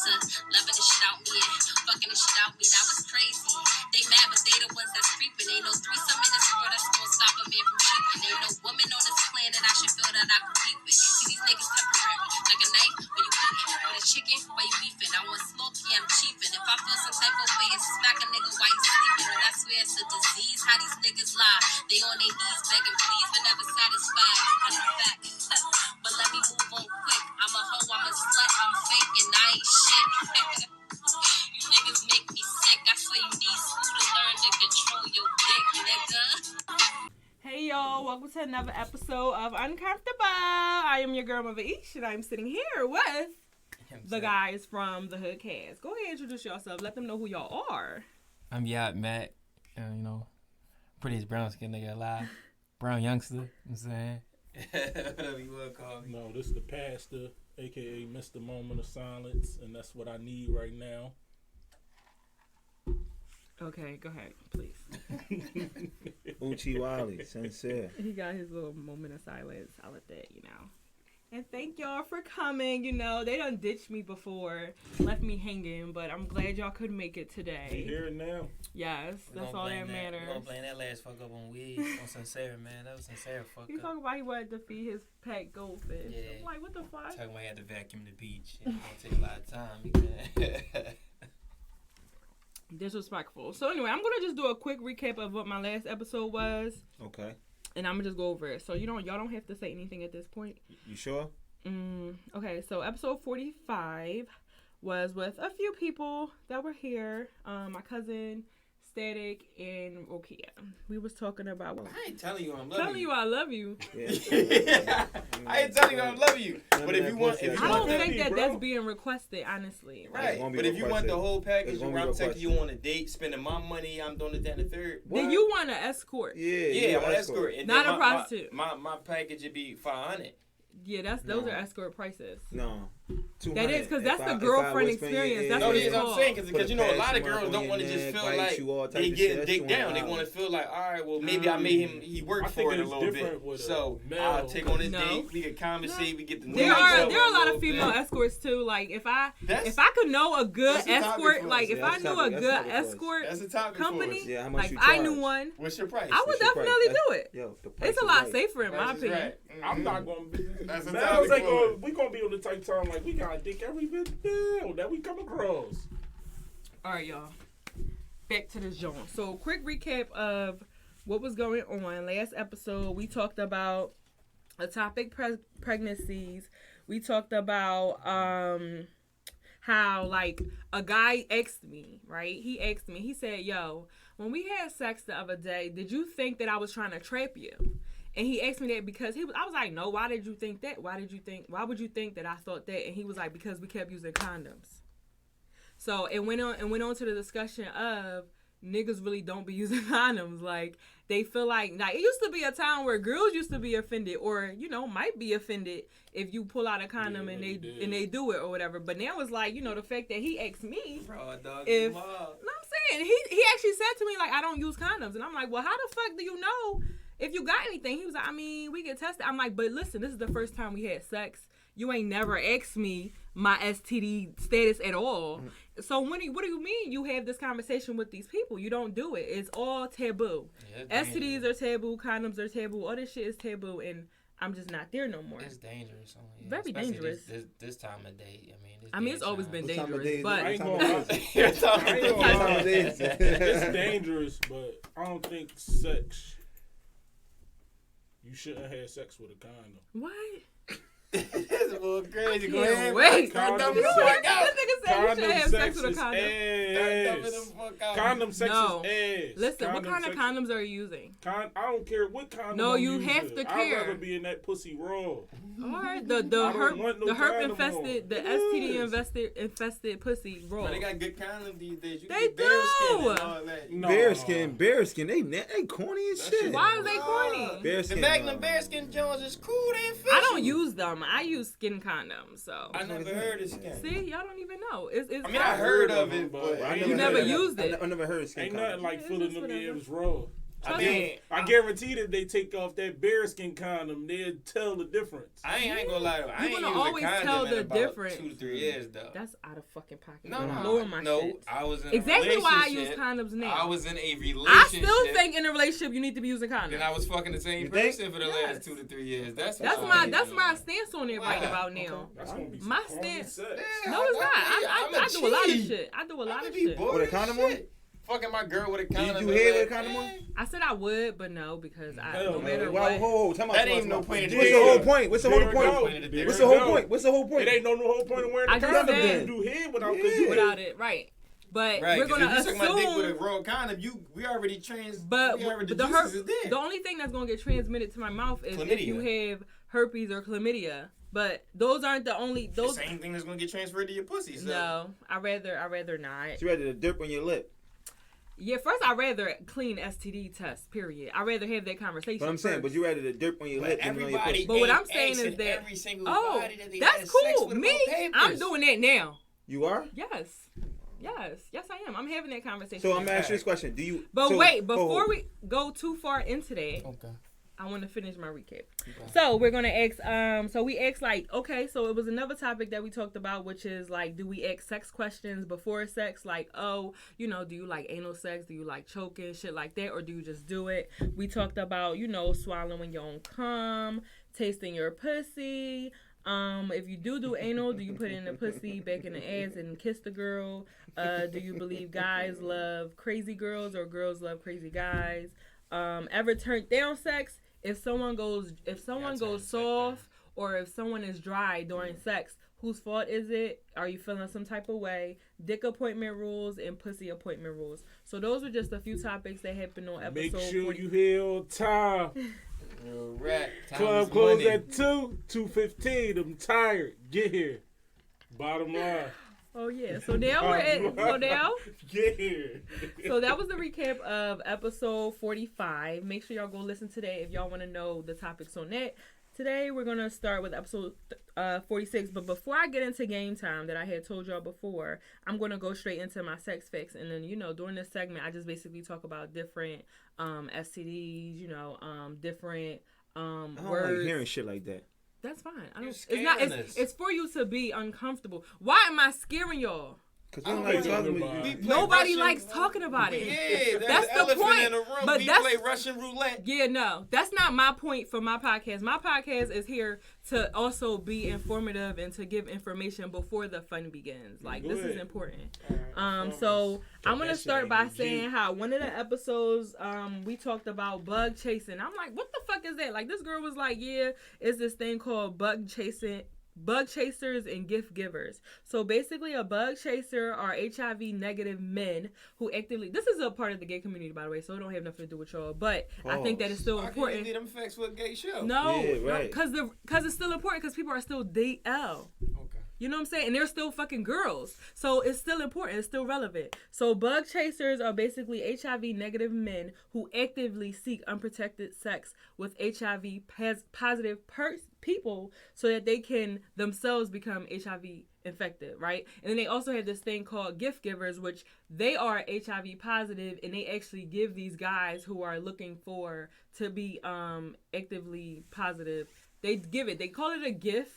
loving the shit out me and fucking the shit out me. That was crazy. They mad, but they the ones that's creeping. Ain't no threesome in this world that's gonna stop a man from cheating. Ain't no woman on this planet I should feel that I compete with. See, these niggas temporary, like a knife when you eating, or a chicken while you beefing. I want smoke, yeah, I'm chiefing. If I feel some type of way, it's smack a nigga while you sleeping. And I swear it's a disease. How these niggas lie? They on their knees begging, please, but never satisfied. That's a fact. But let me move on quick. I'm a hoe, I'm a slut, I'm fake, and I ain't shit. You niggas make me sick. I swear you need school to learn to control your dick, nigga. Hey y'all, welcome to another episode of Uncomfortable. I am your girl MuvaEsh, and I'm sitting here with the guys from the Hood Cast. Go ahead and introduce yourself. Let them know who y'all are. I'm Matt. Prettiest brown skin nigga alive. Brown youngster, you know what I'm saying? Whatever you want to call me. No, this is the pastor, a.k.a. Mr. Moment of Silence, and that's what I need right now. Okay, go ahead, please. Uchi Wally, sincere. He got his little moment of silence. I'll let that, And thank y'all for coming. They done ditched me before, left me hanging, but I'm glad y'all could make it today. You hear it now? Yes, that's all that matters. We're gonna blame that last fuck up on weed, on Sincere, man. That was Sincere fuck He up. talking about he wanted to feed his pet goldfish. Yeah. I'm like, what the fuck? Talking about he had to vacuum the beach. It's gonna take a lot of time. Disrespectful. So anyway, I'm gonna just do a quick recap of what my last episode was. Okay. And I'm gonna just go over it. So y'all don't have to say anything at this point. You sure? Okay, so episode 45 was with a few people that were here. My cousin, Static, and Rokia. We was talking about... I ain't telling you I'm loving telling you I love you. Yeah. I ain't telling you I'm loving you. But if you want... I don't think that's being requested, honestly. Right. But if you want the whole package, where I'm taking you on a date, spending my money, I'm doing it, that, and the third. Then you want an escort. Yeah, I want an escort. And not a prostitute. My package would be $500. Yeah, those are escort prices. No. That is because that's the girlfriend experience. That's what it's called. I'm saying because a lot of girls don't want to just feel like they getting dick down. They want to feel like, all right, well maybe I made him. He worked for it a little bit, so I'll take on this date. We can conversate. We get the. There are a lot of female escorts too. Like if I could know a good escort, like if I knew a good escort company, like I knew one. What's your price? I would definitely do it. It's a lot safer in my opinion. I'm not gonna be. We gonna be on the type time like we gotta think every bit that we come across. All right, y'all. Back to this joint. So, quick recap of what was going on. Last episode, we talked about ectopic pregnancies. We talked about how, like, a guy asked me, right? He asked me. He said, yo, when we had sex the other day, did you think that I was trying to trap you? And he asked me that because I was like, no, why did you think that? Why would you think that I thought that? And he was like, because we kept using condoms. So it went on to the discussion of niggas really don't be using condoms. Like they feel like it used to be a time where girls used to be offended or, might be offended if you pull out a condom and they do it or whatever. But now it's like, the fact that he asked me I'm saying he actually said to me like I don't use condoms. And I'm like, well, how the fuck do you know if you got anything? He was like, I mean, we get tested. I'm like, but listen, this is the first time we had sex. You ain't never asked me my STD status at all. Mm-hmm. So what do you mean you have this conversation with these people? You don't do it. It's all taboo. Yeah, STDs are taboo. Condoms are taboo. All this shit is taboo. And I'm just not there no more. It's dangerous. Very dangerous. This time of day. It's always been dangerous. But it's dangerous, but I don't think sex... You shouldn't have sex with a condom. What? This is a little crazy. Go ahead. Wait. Condom sex with a condom. Condom sex is ass. Listen, what kind of condoms are you using? I don't care what condom. No, you have to care. I'd rather be in that pussy raw. All right, the herp infested, the STD infested pussy raw. But they got good condoms these days. They do. Bearskin, they corny as shit. Why are they corny? The Magnum Bearskin Jones is cool. They fishy. I don't use them. I use skin condoms. So I never heard of skin. See, y'all don't even know. I heard of it, but you never used it. I never heard of skin. Ain't nothing like feeling them yams raw. I guarantee that they take off that bearskin condom, they'll tell the difference. I ain't gonna lie though. I ain't gonna always tell the difference. 2 to 3 years though. That's out of fucking pocket. No, I was in exactly a why I use condoms now. I was in a relationship. I still think in a relationship you need to be using condoms. And I was fucking the same person for the last 2 to 3 years. That's my stance on it right about now. Okay. My stance. No, it's not. I do a lot of shit. I do a lot of shit. With a condom on? Fucking my girl with a condom. Did you hear with a condom on? I said I would, but no, because no matter what. That ain't no point. What's the whole point? What's the whole point? What's the whole point? It ain't no whole point in wearing a condom. You do head without it, right? But we're gonna assume. If you suck my dick with a raw condom, we already But the only thing that's gonna get transmitted to my mouth is if you have herpes or chlamydia. But those aren't the only. The same thing that's gonna get transferred to your pussy. So. No, I rather not. You rather the dip on your lip. Yeah, first I'd rather clean STD test, period. I'd rather have that conversation. But I'm saying, but you rather the dirt on your lip than on your pussy. But what I'm saying is that, every single body that that's cool. Me, I'm doing that now. You are? Yes, I am. I'm having that conversation. So I'm asking this question. Do you? But wait, before we go too far into that, okay. I want to finish my recap. Okay. So we're gonna ask. So we asked like, okay. So it was another topic that we talked about, which is like, do we ask sex questions before sex? Like, do you like anal sex? Do you like choking, shit like that, or do you just do it? We talked about, swallowing your own cum, tasting your pussy. If you do anal, do you put it in the pussy, back in the ass, and kiss the girl? Do you believe guys love crazy girls or girls love crazy guys? Ever turned down sex? If someone goes soft or if someone is dry during sex, whose fault is it? Are you feeling some type of way? Dick appointment rules and pussy appointment rules. So those were just a few topics that happened on episode 40. Make sure you hear on time. Right. Club closed at 2:15. I'm tired. Get here. Bottom line. Oh yeah. So now we're at Get here. So that was the recap of episode 45. Make sure y'all go listen to that if y'all want to know the topics on that. Today we're gonna start with episode 46. But before I get into game time that I had told y'all before, I'm gonna go straight into my sex facts. And then during this segment, I just basically talk about different STDs. Different I don't words. like hearing shit like that. That's fine. It's for you to be uncomfortable. Why am I scaring y'all? Because we don't like talking about it. Nobody likes talking about it. Yeah, that's the point. In the room. But we play Russian roulette. Yeah, no, that's not my point for my podcast. My podcast is here to also be informative and to give information before the fun begins. Like, this is important. So I'm gonna start by saying how one of the episodes we talked about bug chasing. I'm like, what the fuck is that? Like, this girl was like, yeah, it's this thing called bug chasers and gift givers. So basically a bug chaser are HIV negative men who actively, this is a part of the gay community by the way, so it don't have nothing to do with y'all, but I think that it's still important. I can't them facts for a gay show. No, because it's still important because people are still DL. Okay. You know what I'm saying? And they're still fucking girls. So it's still important. It's still relevant. So bug chasers are basically HIV negative men who actively seek unprotected sex with HIV positive people so that they can themselves become HIV infected, right? And then they also have this thing called gift givers, which they are HIV positive and they actually give these guys who are looking to be actively positive. They give it. They call it a gift.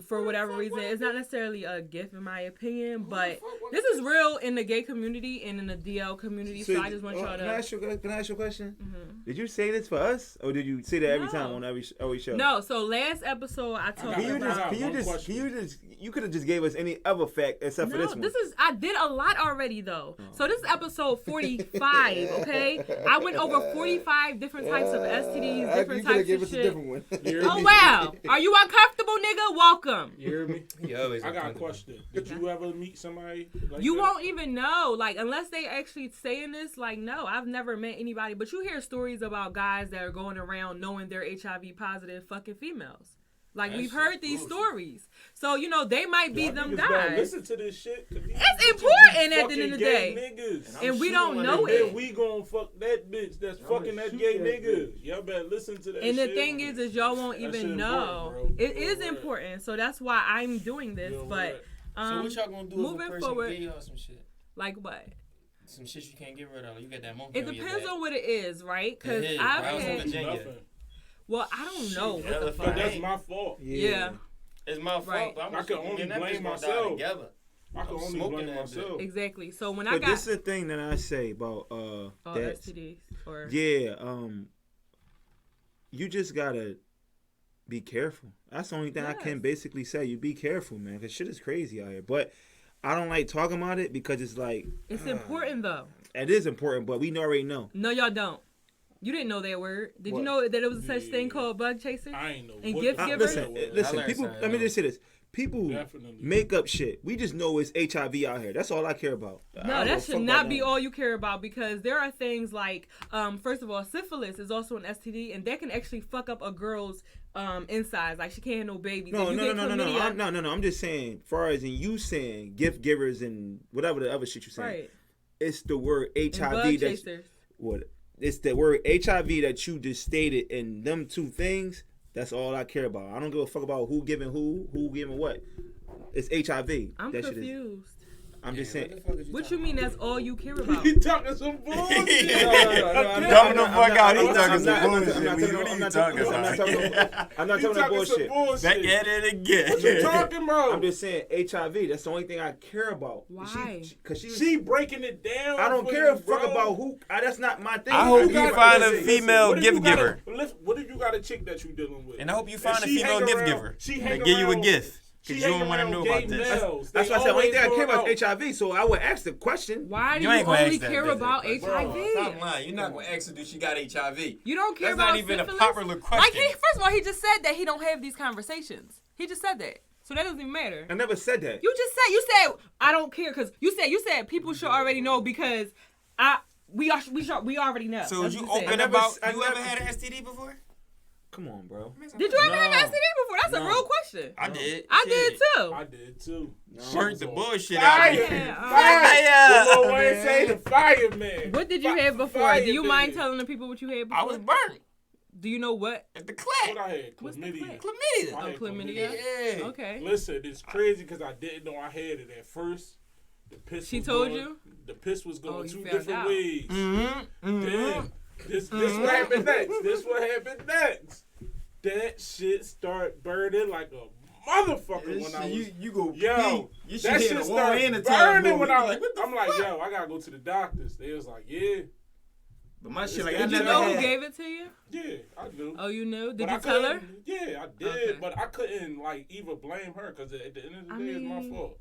For whatever reason, it's not necessarily a gift in my opinion, but this is real in the gay community and in the DL community. So I just want y'all to. Can I ask you a question? Mm-hmm. Did you say this for us, or did you say that every time on every show? No. So last episode I talked about. You could have just gave us any other fact except for this one. I did a lot already though. So this is episode 45. Okay, I went over 45 different types of STDs, different types of shit. Oh wow, are you uncomfortable, nigga? Welcome. You hear me? I got a question. Did you ever meet somebody like you that? Won't even know, like, unless they actually saying this. Like, no, I've never met anybody. But you hear stories about guys that are going around knowing they're HIV positive fucking females. Like, we've heard these stories. So, they might be them guys. Listen to this shit. It's important at the end of the day. Niggas. And we don't know it. And we gonna fuck that bitch that's fucking that gay nigga. Y'all better listen to that shit. And the thing is y'all won't even know. It is important. So that's why I'm doing this. But so what y'all gonna do moving if a person forward, gay or some shit? Like what? some shit you can't get rid of. You got that monkey. It depends on what it is, right? Because I've had. Well, I don't know what the fuck. That's my fault. Yeah. It's my fault. Right. I can only blame myself. I can only blame myself. Exactly. So when but this is the thing that I say about that STDs or you just gotta be careful. That's the only thing I can basically say. You be careful, man, because shit is crazy out here. But I don't like talking about it because it's like it's important though. It is important, but we already know. No, y'all don't. You didn't know that word. Did you know that there was such thing called bug chasers? I ain't know. And gift givers? Listen, people, let me just say this. People make up shit. We just know it's HIV out here. That's all I care about. No, that should not be all you care about because there are things like, first of all, syphilis is also an STD, and that can actually fuck up a girl's insides. Like, she can't have no babies. No. I'm just saying, far as in you saying gift givers and whatever the other shit you're saying, right. It's the word HIV that's what. It's the word HIV that you just stated, and them two things, that's all I care about. I don't give a fuck about who giving who giving what. It's HIV. I'm confused. I'm just saying. What you mean that's all you care about? He talking some bullshit. I'm dumbing the fuck out. He talking some bullshit. I'm not talking about bullshit. Back at it again. What you talking about? I'm just saying HIV. That's the only thing I care about. Why? Because she breaking it down. I don't care a fuck about who. That's not my thing. I hope you find a female gift giver. What if you got a chick that you dealing with? And I hope you find a female gift giver. That give you a gift. Because you don't want to know about this. That's why I said the only thing I care about is HIV. So I would ask the question. Why do you only care about HIV? Stop lying. You're not going to ask her, do she got HIV? You don't care about syphilis? That's not even a popular question. Like, first of all, he just said that he don't have these conversations. He just said that. So that doesn't even matter. I never said that. You said I don't care because you said people should already know because we already know. So you open about, you ever had an STD before? Come on, bro. Did you ever have an STD before? That's a real question. I did. I did too. Burnt the bullshit out. Fire! Lil Wayne say the fireman. What did you have before? Do you mind telling the people what you had before? I was burnt. Do you know what? At the clit. What I had? Chlamydia. Chlamydia? Yeah. Okay. Listen, it's crazy because I didn't know I had it at first. She told you? The piss was going two different ways. Mm-hmm. Damn. This what happened next. That shit start burning like a motherfucker when I was. You go. Yo, you that shit started burning when I was. I'm like, yo, I gotta go to the doctors. They was like, yeah. But my shit like, did you know who gave it to you? Yeah, I knew. Oh, you knew? Did you tell her? Yeah, I did. Okay. But I couldn't like even blame her because at the end of the day, it's my fault.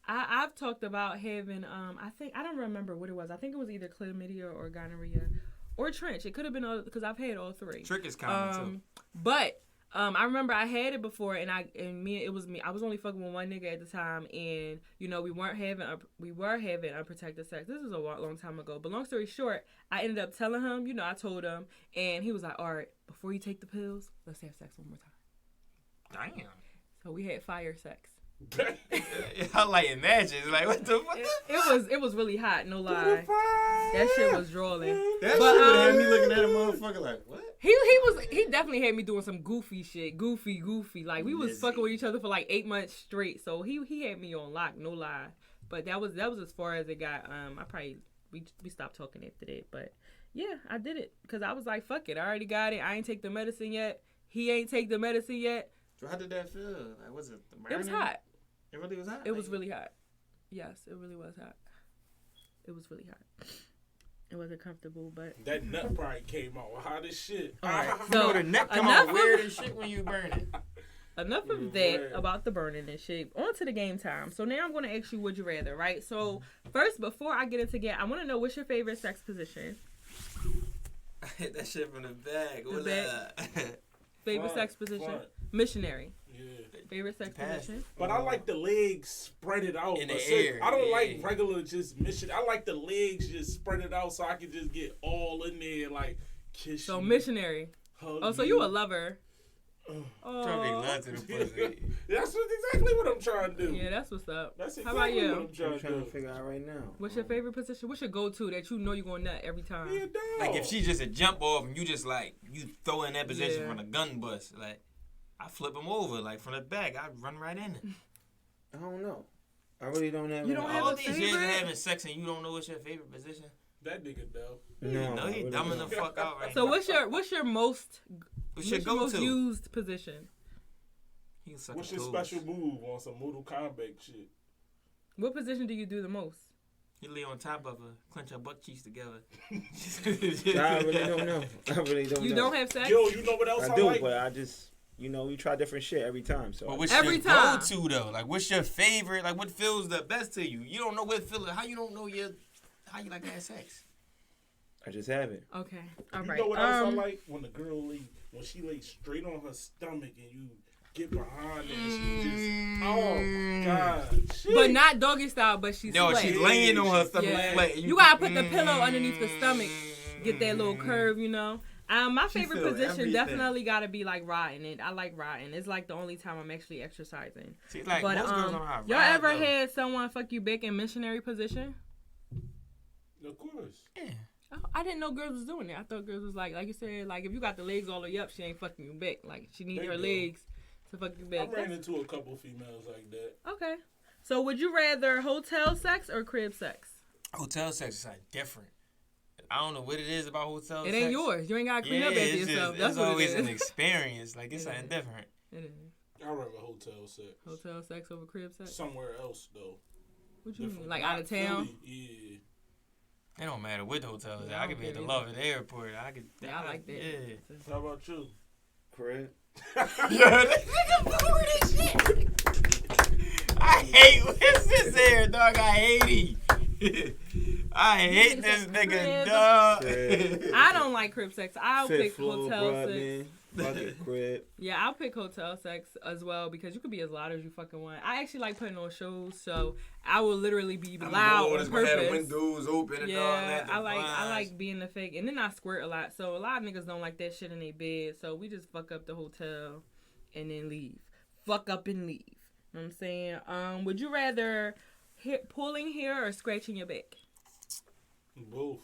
I've talked about having I don't remember what it was. I think it was either chlamydia or gonorrhea. Or trench. It could have been because I've had all three. Trick is common too. But I remember I had it before, and it was me. I was only fucking with one nigga at the time, and you know we were having unprotected sex. This was a long time ago. But long story short, I ended up telling him. You know, I told him, and he was like, "All right, before you take the pills, let's have sex one more time." Damn. So we had fire sex. I like imagine like what the fuck? It was really hot, no lie. That shit was drooling. That shit would have had me looking at a motherfucker like what? He definitely had me doing some goofy shit, goofy. Like we was fucking with each other for like 8 months straight. So he had me on lock, no lie. But that was as far as it got. We stopped talking after that. But yeah, I did it because I was like, fuck it, I already got it. I ain't take the medicine yet. He ain't take the medicine yet. So how did that feel? Like, was it? It was hot. It really was hot? It was really hot. Yes, it really was hot. It was really hot. It wasn't comfortable, but... That nut probably came out hot as shit. All right, so the nut come out weird as shit when you burn it. Enough of that about the burning and shit. On to the game time. So now I'm going to ask you, would you rather, right? So first, before I get into game, I want to know what's your favorite sex position? I hit that shit from the bag. What's that? Favorite sex position? Missionary. Yeah. Favorite sex position? But I like the legs spread it out. In the air. I don't like regular just mission. I like the legs just spread it out so I can just get all in there like kiss so you. missionary. Hug so you a lover. Trying to make love to the pussy. That's exactly what I'm trying to do. Yeah, that's what's up. That's exactly How about you? what I'm trying to figure out right now. What's your favorite position? What's your go-to that you know you're going to nut every time? Yeah, dog. Like if she just a jump off and you just like you throw in that position from a gun bust, like I flip him over like from the back. I run right in it. I don't know. I really don't have. You don't have all a these favorite? years of having sex and you don't know what's your favorite position. That nigga though. No, you really dumbing don't. the fuck out right So now. what's your most go-to? used position? What's your special move on some Mortal Kombat shit? What position do you do the most? You lay on top of her, clench her butt cheeks together. I really don't know. You don't have sex? Yo, you know what else I do, like? but I just, we try different shit every time. So but what's every your time. go-to though? Like, what's your favorite? Like, what feels the best to you? You don't know what feels. How you don't know how you like to have sex? I just have it. Okay, all right. You know what else I like? When the girl when she lays straight on her stomach and you get behind her and she just, oh my god. Shit. But not doggy style, but she's No, flat. she's laying on her stomach Yeah. flat. You gotta put the pillow underneath the stomach, get that little curve, My favorite feel position everything. definitely gotta be like riding it. I like riding. It's like the only time I'm actually exercising. See, like, But most girls don't know how to y'all ride, ever though. had someone fuck you back in missionary position? Of course. Yeah. Oh, I didn't know girls was doing that. I thought girls was like you said, like if you got the legs all the way up, she ain't fucking you back. Like she need They her do. legs to fuck you back. I ran into a couple females like that. Okay. So would you rather hotel sex or crib sex? Hotel sex is like different. I don't know what it is about hotel sex. It ain't yours. You ain't gotta clean up after it's yourself. Just, That's it's what always it an is. experience. Like, it's something different. It is. I'd rather hotel sex. Hotel sex over crib sex? Somewhere else though. What you Different. mean? Like Not out of town? Philly, yeah. It don't matter what the hotel is. Yeah, I could be at the either. love at the airport. Yeah, I like that. Yeah. How about you? Crib. Yeah, this nigga bored as shit. I hate what's this here, dog. I hate him. I hate this nigga, dog. I don't like crib sex. I'll Fifth pick floor, hotel bruh, sex. man. Fucking crib. Yeah, I'll pick hotel sex as well because you could be as loud as you fucking want. I actually like putting on shows, so I will literally be loud on purpose. Have the windows open and all Yeah, that. I like being the fake, and then I squirt a lot. So a lot of niggas don't like that shit in their bed. So we just fuck up the hotel and then leave. Fuck up and leave. You know what I'm saying? Would you rather pulling hair or scratching your back? Both.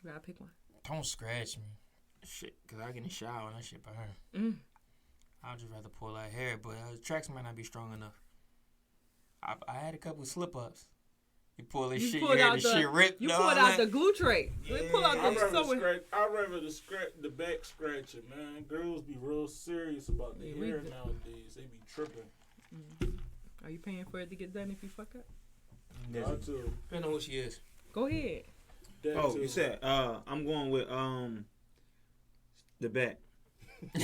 You gotta pick one. Don't scratch me. Shit, because I get in the shower and that shit burn. I'd just rather pull that hair, but the tracks might not be strong enough. I had a couple slip-ups. You pull this shit, you hear the shit rip. You pulled out the glue tray. Yeah. You pull out I'd the rather the back scratching, man. Girls be real serious about the hair nowadays. They be tripping. Are you paying for it to get done if you fuck up? I too. Depending on who she is. Go ahead. Oh, you said I'm going with the back. What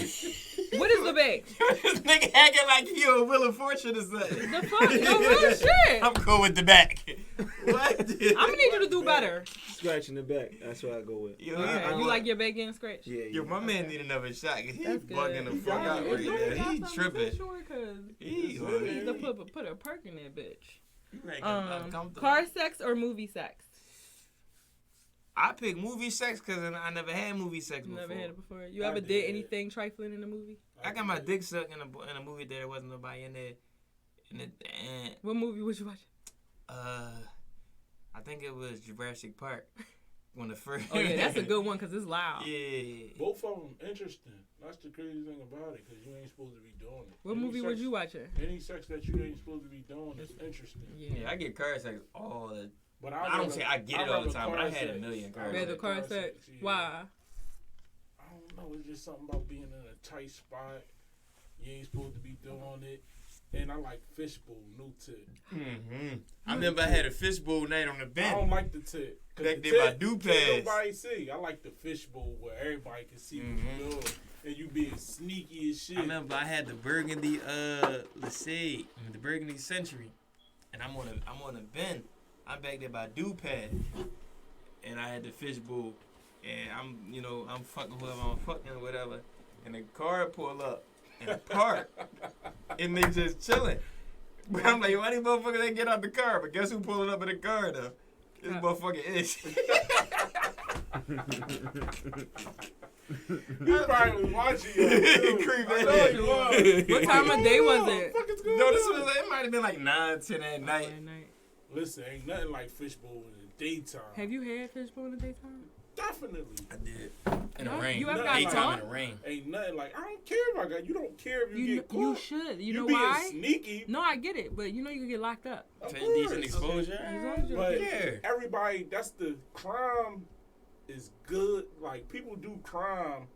is the back? This nigga acting like you a Wheel of Fortune or something. The fuck? No real shit. I'm going with the back. What? I'm gonna need you to do better. Scratching the back. That's what I go with. Yo, Okay. You like your back getting scratched? Yeah. Yo, my man need another shot. He That's good. bugging the fuck out right now. He tripping. He needs to put a perk in that bitch. Uncomfortable. Car sex or movie sex? I pick movie sex because I never had movie sex before. Never had it before. You ever did anything trifling in a movie? I got my dick sucked in a movie that there wasn't nobody in there. What movie was you watching? I think it was Jurassic Park. When the first. Oh yeah, that's a good one because it's loud. Yeah. Both of them interesting. That's the crazy thing about it, because you ain't supposed to be doing it. What movie was you watching? Any sex that you ain't supposed to be doing is interesting. Yeah, I get car sex all the. But I don't say I get it all the time, but I had a million car sex. The car sex. Yeah. Why? I don't know. It's just something about being in a tight spot. You ain't supposed to be doing it. And I like fishbowl, no tip. I remember I had a fishbowl night on the I bench. don't like the tip. Back there by Dupass. Nobody see. I like the fishbowl where everybody can see what you're doing. And you being sneaky as shit. I remember I had the burgundy Lassie, the burgundy Century, and I'm on a bend. I'm back there by Dupass, and I had the fishbowl, and I'm fucking whoever I'm fucking or whatever, and the car pull up and park, and they just chilling. But I'm like, why these motherfuckers ain't get out the car? But guess who pulling up in the car though? This motherfucking Ish. You probably was watching you. Creep I know you was. What time of day was it? No, this was it might have been like 9, 10 at night. At night. Listen, ain't nothing like fishbowl in the daytime. Have you had fishbowl in the daytime? Yeah, I get car sex all the time. What time of day was it? 9 to 10 at night. Listen, ain't nothing like fishbowl in the daytime. Definitely. I did. In the No, rain. you ever got Daytime caught? in the rain. Ain't nothing like, I don't care if I got, you don't care if you get caught. You should. You know being why? sneaky. No, I get it, but you know you can get locked up. Of For course. indecent exposure. As long as you're But Yeah. everybody, that's the crime is good. Like, people do crime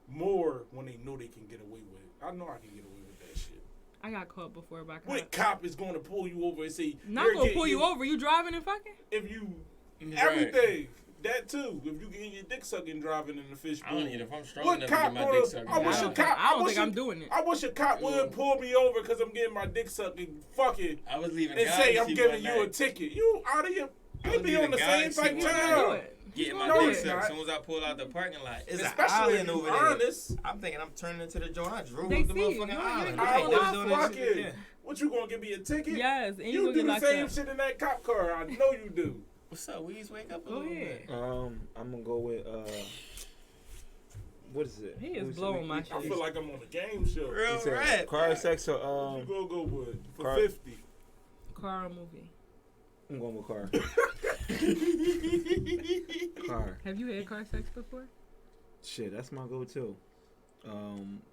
more when they know they can get away with it. I know I can get away with that shit. I got caught before by What cops. cop is going to pull you over and say, Not "You're gonna getting pull you your-" over. You driving and fucking? If you, Right. everything. That too. If you get your dick sucking driving in the fishbowl. I don't need it. If I'm strong What enough to cop get my gonna- dick sucked. I wish I a don't, cop- think, I don't I wish think a- I'm doing it. I wish a cop would pull me over because I'm getting my dick sucking fucking I was leaving and guys say I'm see giving one you a night. ticket. You out of your I they was be on the leaving same guys see type one He's night. gonna do time. it. Getting my No, dick it's sucked not. as soon as I pull out the parking lot. It's an Especially island if you over there. honest. I'm thinking I'm turning into the joint. I drove They up the see you. motherfucking You're island. getting I pulled was off doing I that shit. fucking. Yeah. What you gonna give me a ticket? Yes, and You you do gonna get the locked same up. shit in that cop car. I know you do. What's up? Weez? Wake up a Go little ahead. bit. I'm gonna go with what is it? He is Who said blowing my I shit. feel like I'm on a game show. Real He said rap. car, sex, or You go with for car- 50. Car or movie? I'm going with car. Car. Have you had car sex before? Shit, that's my go-to.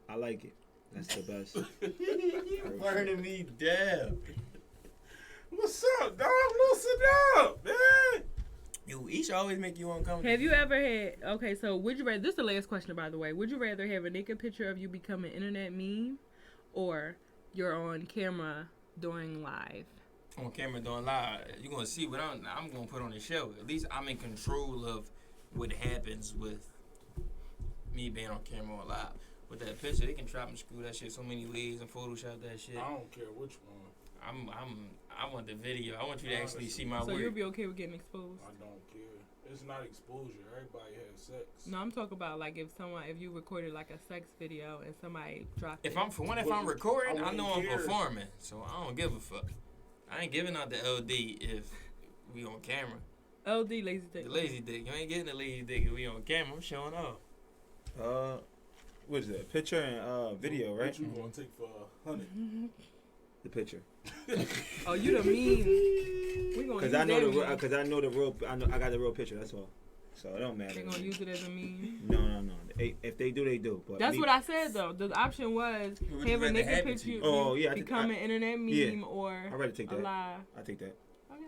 I like it. That's the best. Burning me down. What's up, dog? Listen up, man. You each always make you uncomfortable. Have you ever had? Okay, so would you rather? This is the last question, by the way. Would you rather have a naked picture of you become an internet meme, or you're on camera doing live? On camera doing live, you're gonna see what I'm gonna put on the show. At least I'm in control of what happens with me being on camera or live. With that picture, they can chop and screw that shit so many ways and Photoshop that shit. I don't care which one. I want the video. I want you to actually see my So work. you'll be okay with getting exposed? I don't care. It's not exposure. Everybody has sex. No, I'm talking about like if you recorded like a sex video and somebody dropped If it. I'm recording, I wouldn't know I'm care. performing, so I don't give a fuck. I ain't giving out the LD if we on camera. LD lazy dick. The lazy dick, you ain't getting the lazy dick if we on camera. I'm showing off. What is it? Picture and video, right? What you gonna take for 100? The picture. Oh, you the mean? We gonna Cause use I know that the meme. cause I know the real. I got the real picture. That's all. So it don't matter. They gonna use it as a meme. No. If they do, they do. But That's what I said though. The option was Would you have a rather naked happen to picture you? Oh, yeah, I think become an internet meme yeah. or I'd rather take a that. live. I take that. Okay,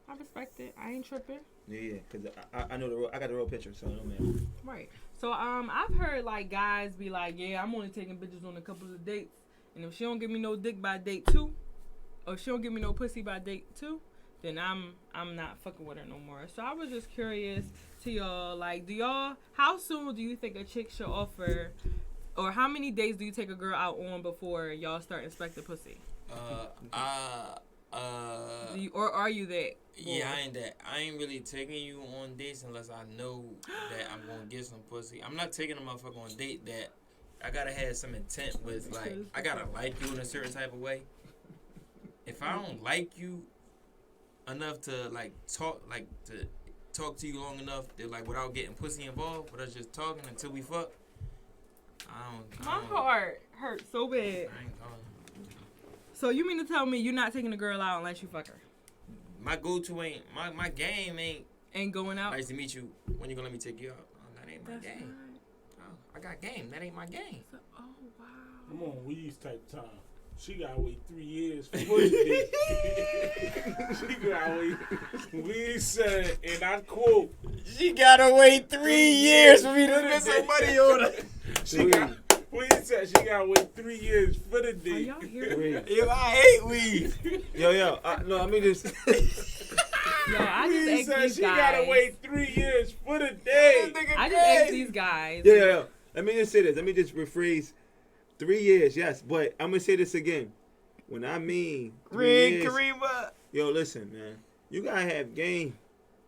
I respect it. I ain't tripping. Yeah. Cause I know the real. I got the real picture, so it don't matter. Right. So I've heard like guys be like, yeah, I'm only taking bitches on a couple of dates, and if she don't give me no dick by date 2, or if she don't give me no pussy by date 2, then I'm not fucking with her no more. So I was just curious to y'all, like, how soon do you think a chick should offer, or how many days do you take a girl out on before y'all start inspecting pussy? Or are you that? Yeah, I ain't that. I ain't really taking you on dates unless I know that I'm gonna get some pussy. I'm not taking a motherfucker on a date that I gotta have some intent with. Like, I gotta like you in a certain type of way. If I don't like you enough to talk to you long enough that like without getting pussy involved, with us just talking until we fuck, I My don't, heart hurts so bad. I ain't going. So you mean to tell me you're not taking a girl out unless you fuck her? My go-to ain't my game ain't. Ain't going out? Nice to meet you. When you gonna let me take you out? Oh, that ain't my That's game. right. Oh, I got game. That ain't my game. So, oh, wow. Come on, Weez type time. She gotta wait 3 years for the dick. She gotta wait. Weez said, and I quote, She gotta wait 3 years for me to spend some money on her. Weez said she gotta wait 3 years for the Are dick. y'all hearing? Yo, I hate weed. Yo. No, I mean just. Yo, I Weez just asked said these she guys. gotta wait 3 years for the date. I just asked these guys. Yeah. Let me just say this. Let me just rephrase. 3 years, yes, but I'm gonna say this again. When I mean 3 years, yo, listen, man. You gotta have game.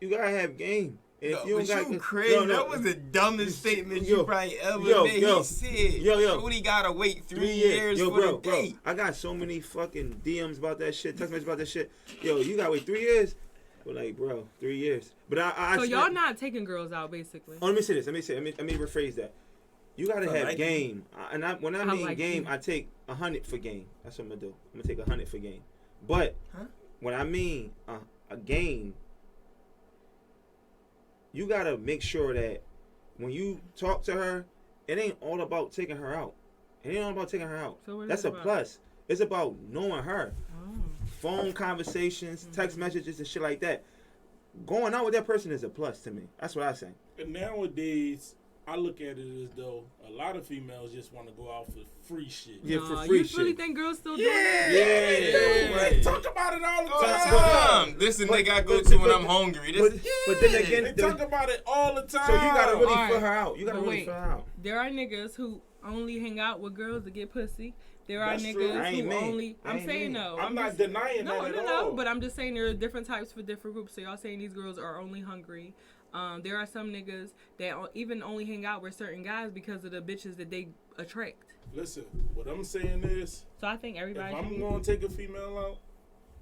And if you don't got crazy. That was the dumbest statement you probably ever made. Yo, he said, yo. Shorty gotta wait 3 3 years yo, for bro, the date. I got so many fucking DMs about that shit, text messages about that shit. Yo, you gotta wait 3 years. But like, bro, 3 years. But I So y'all not taking girls out, basically. Oh, let me say this. Let me rephrase that. You gotta have like game. When I mean like game, you. I take 100 for game. That's what I'm gonna do. I'm gonna take 100 for game. But when I mean a game, you gotta make sure that when you talk to her, it ain't all about taking her out. It ain't all about taking her out. So That's a plus. It's about knowing her. Phone conversations, text messages, and shit like that. Going out with that person is a plus to me. That's what I say. And nowadays, I look at it as though a lot of females just want to go out for free shit. Yeah, for free shit. You really think girls still doing Yeah. that? They talk about it all the time. This is the nigga I go to when I'm hungry. But then again, They talk about it all the time. so you gotta really Alright. fill her out. You gotta But really wait. fill her out. There are niggas who only hang out with girls to get pussy. There are That's niggas true. I ain't who me. only. I I'm ain't saying me. no. I'm not just, denying no, that no, at no. all. But I'm just saying there are different types for different groups. So y'all saying these girls are only hungry. There are some niggas that even only hang out with certain guys because of the bitches that they attract. Listen, what I'm saying is, So I think everybody. if should I'm be- going to take a female out,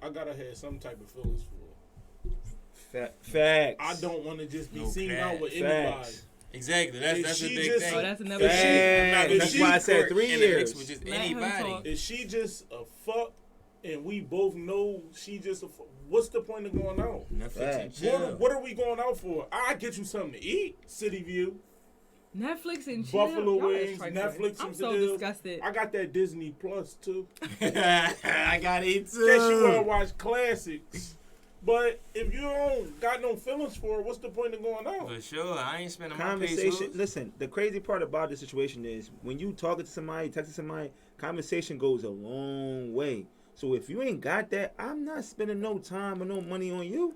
I gotta have some type of feelings for her. Facts. I don't want to just be No seen cap. out with anybody. Facts. Exactly. That's a she big just- thing. Oh, that's another Facts. shit. That's If why I she said 3 in the mix years. with just Let him anybody. talk. Is she just a fuck, and we both know she just a fuck? What's the point of going out? Netflix and Facts. chill. What are we going out for? I get you something to eat. City View, Netflix and chill. Buffalo Y'all is wings, trifling. Netflix I'm and so deals. disgusted. I got that Disney Plus too. I got it too. Guess you wanna watch classics. But if you don't got no feelings for it, what's the point of going out? For sure. I ain't spending my Conversation. pesos. Listen, the crazy part about the situation is when you talking to somebody, texting somebody, conversation goes a long way. So if you ain't got that, I'm not spending no time or no money on you.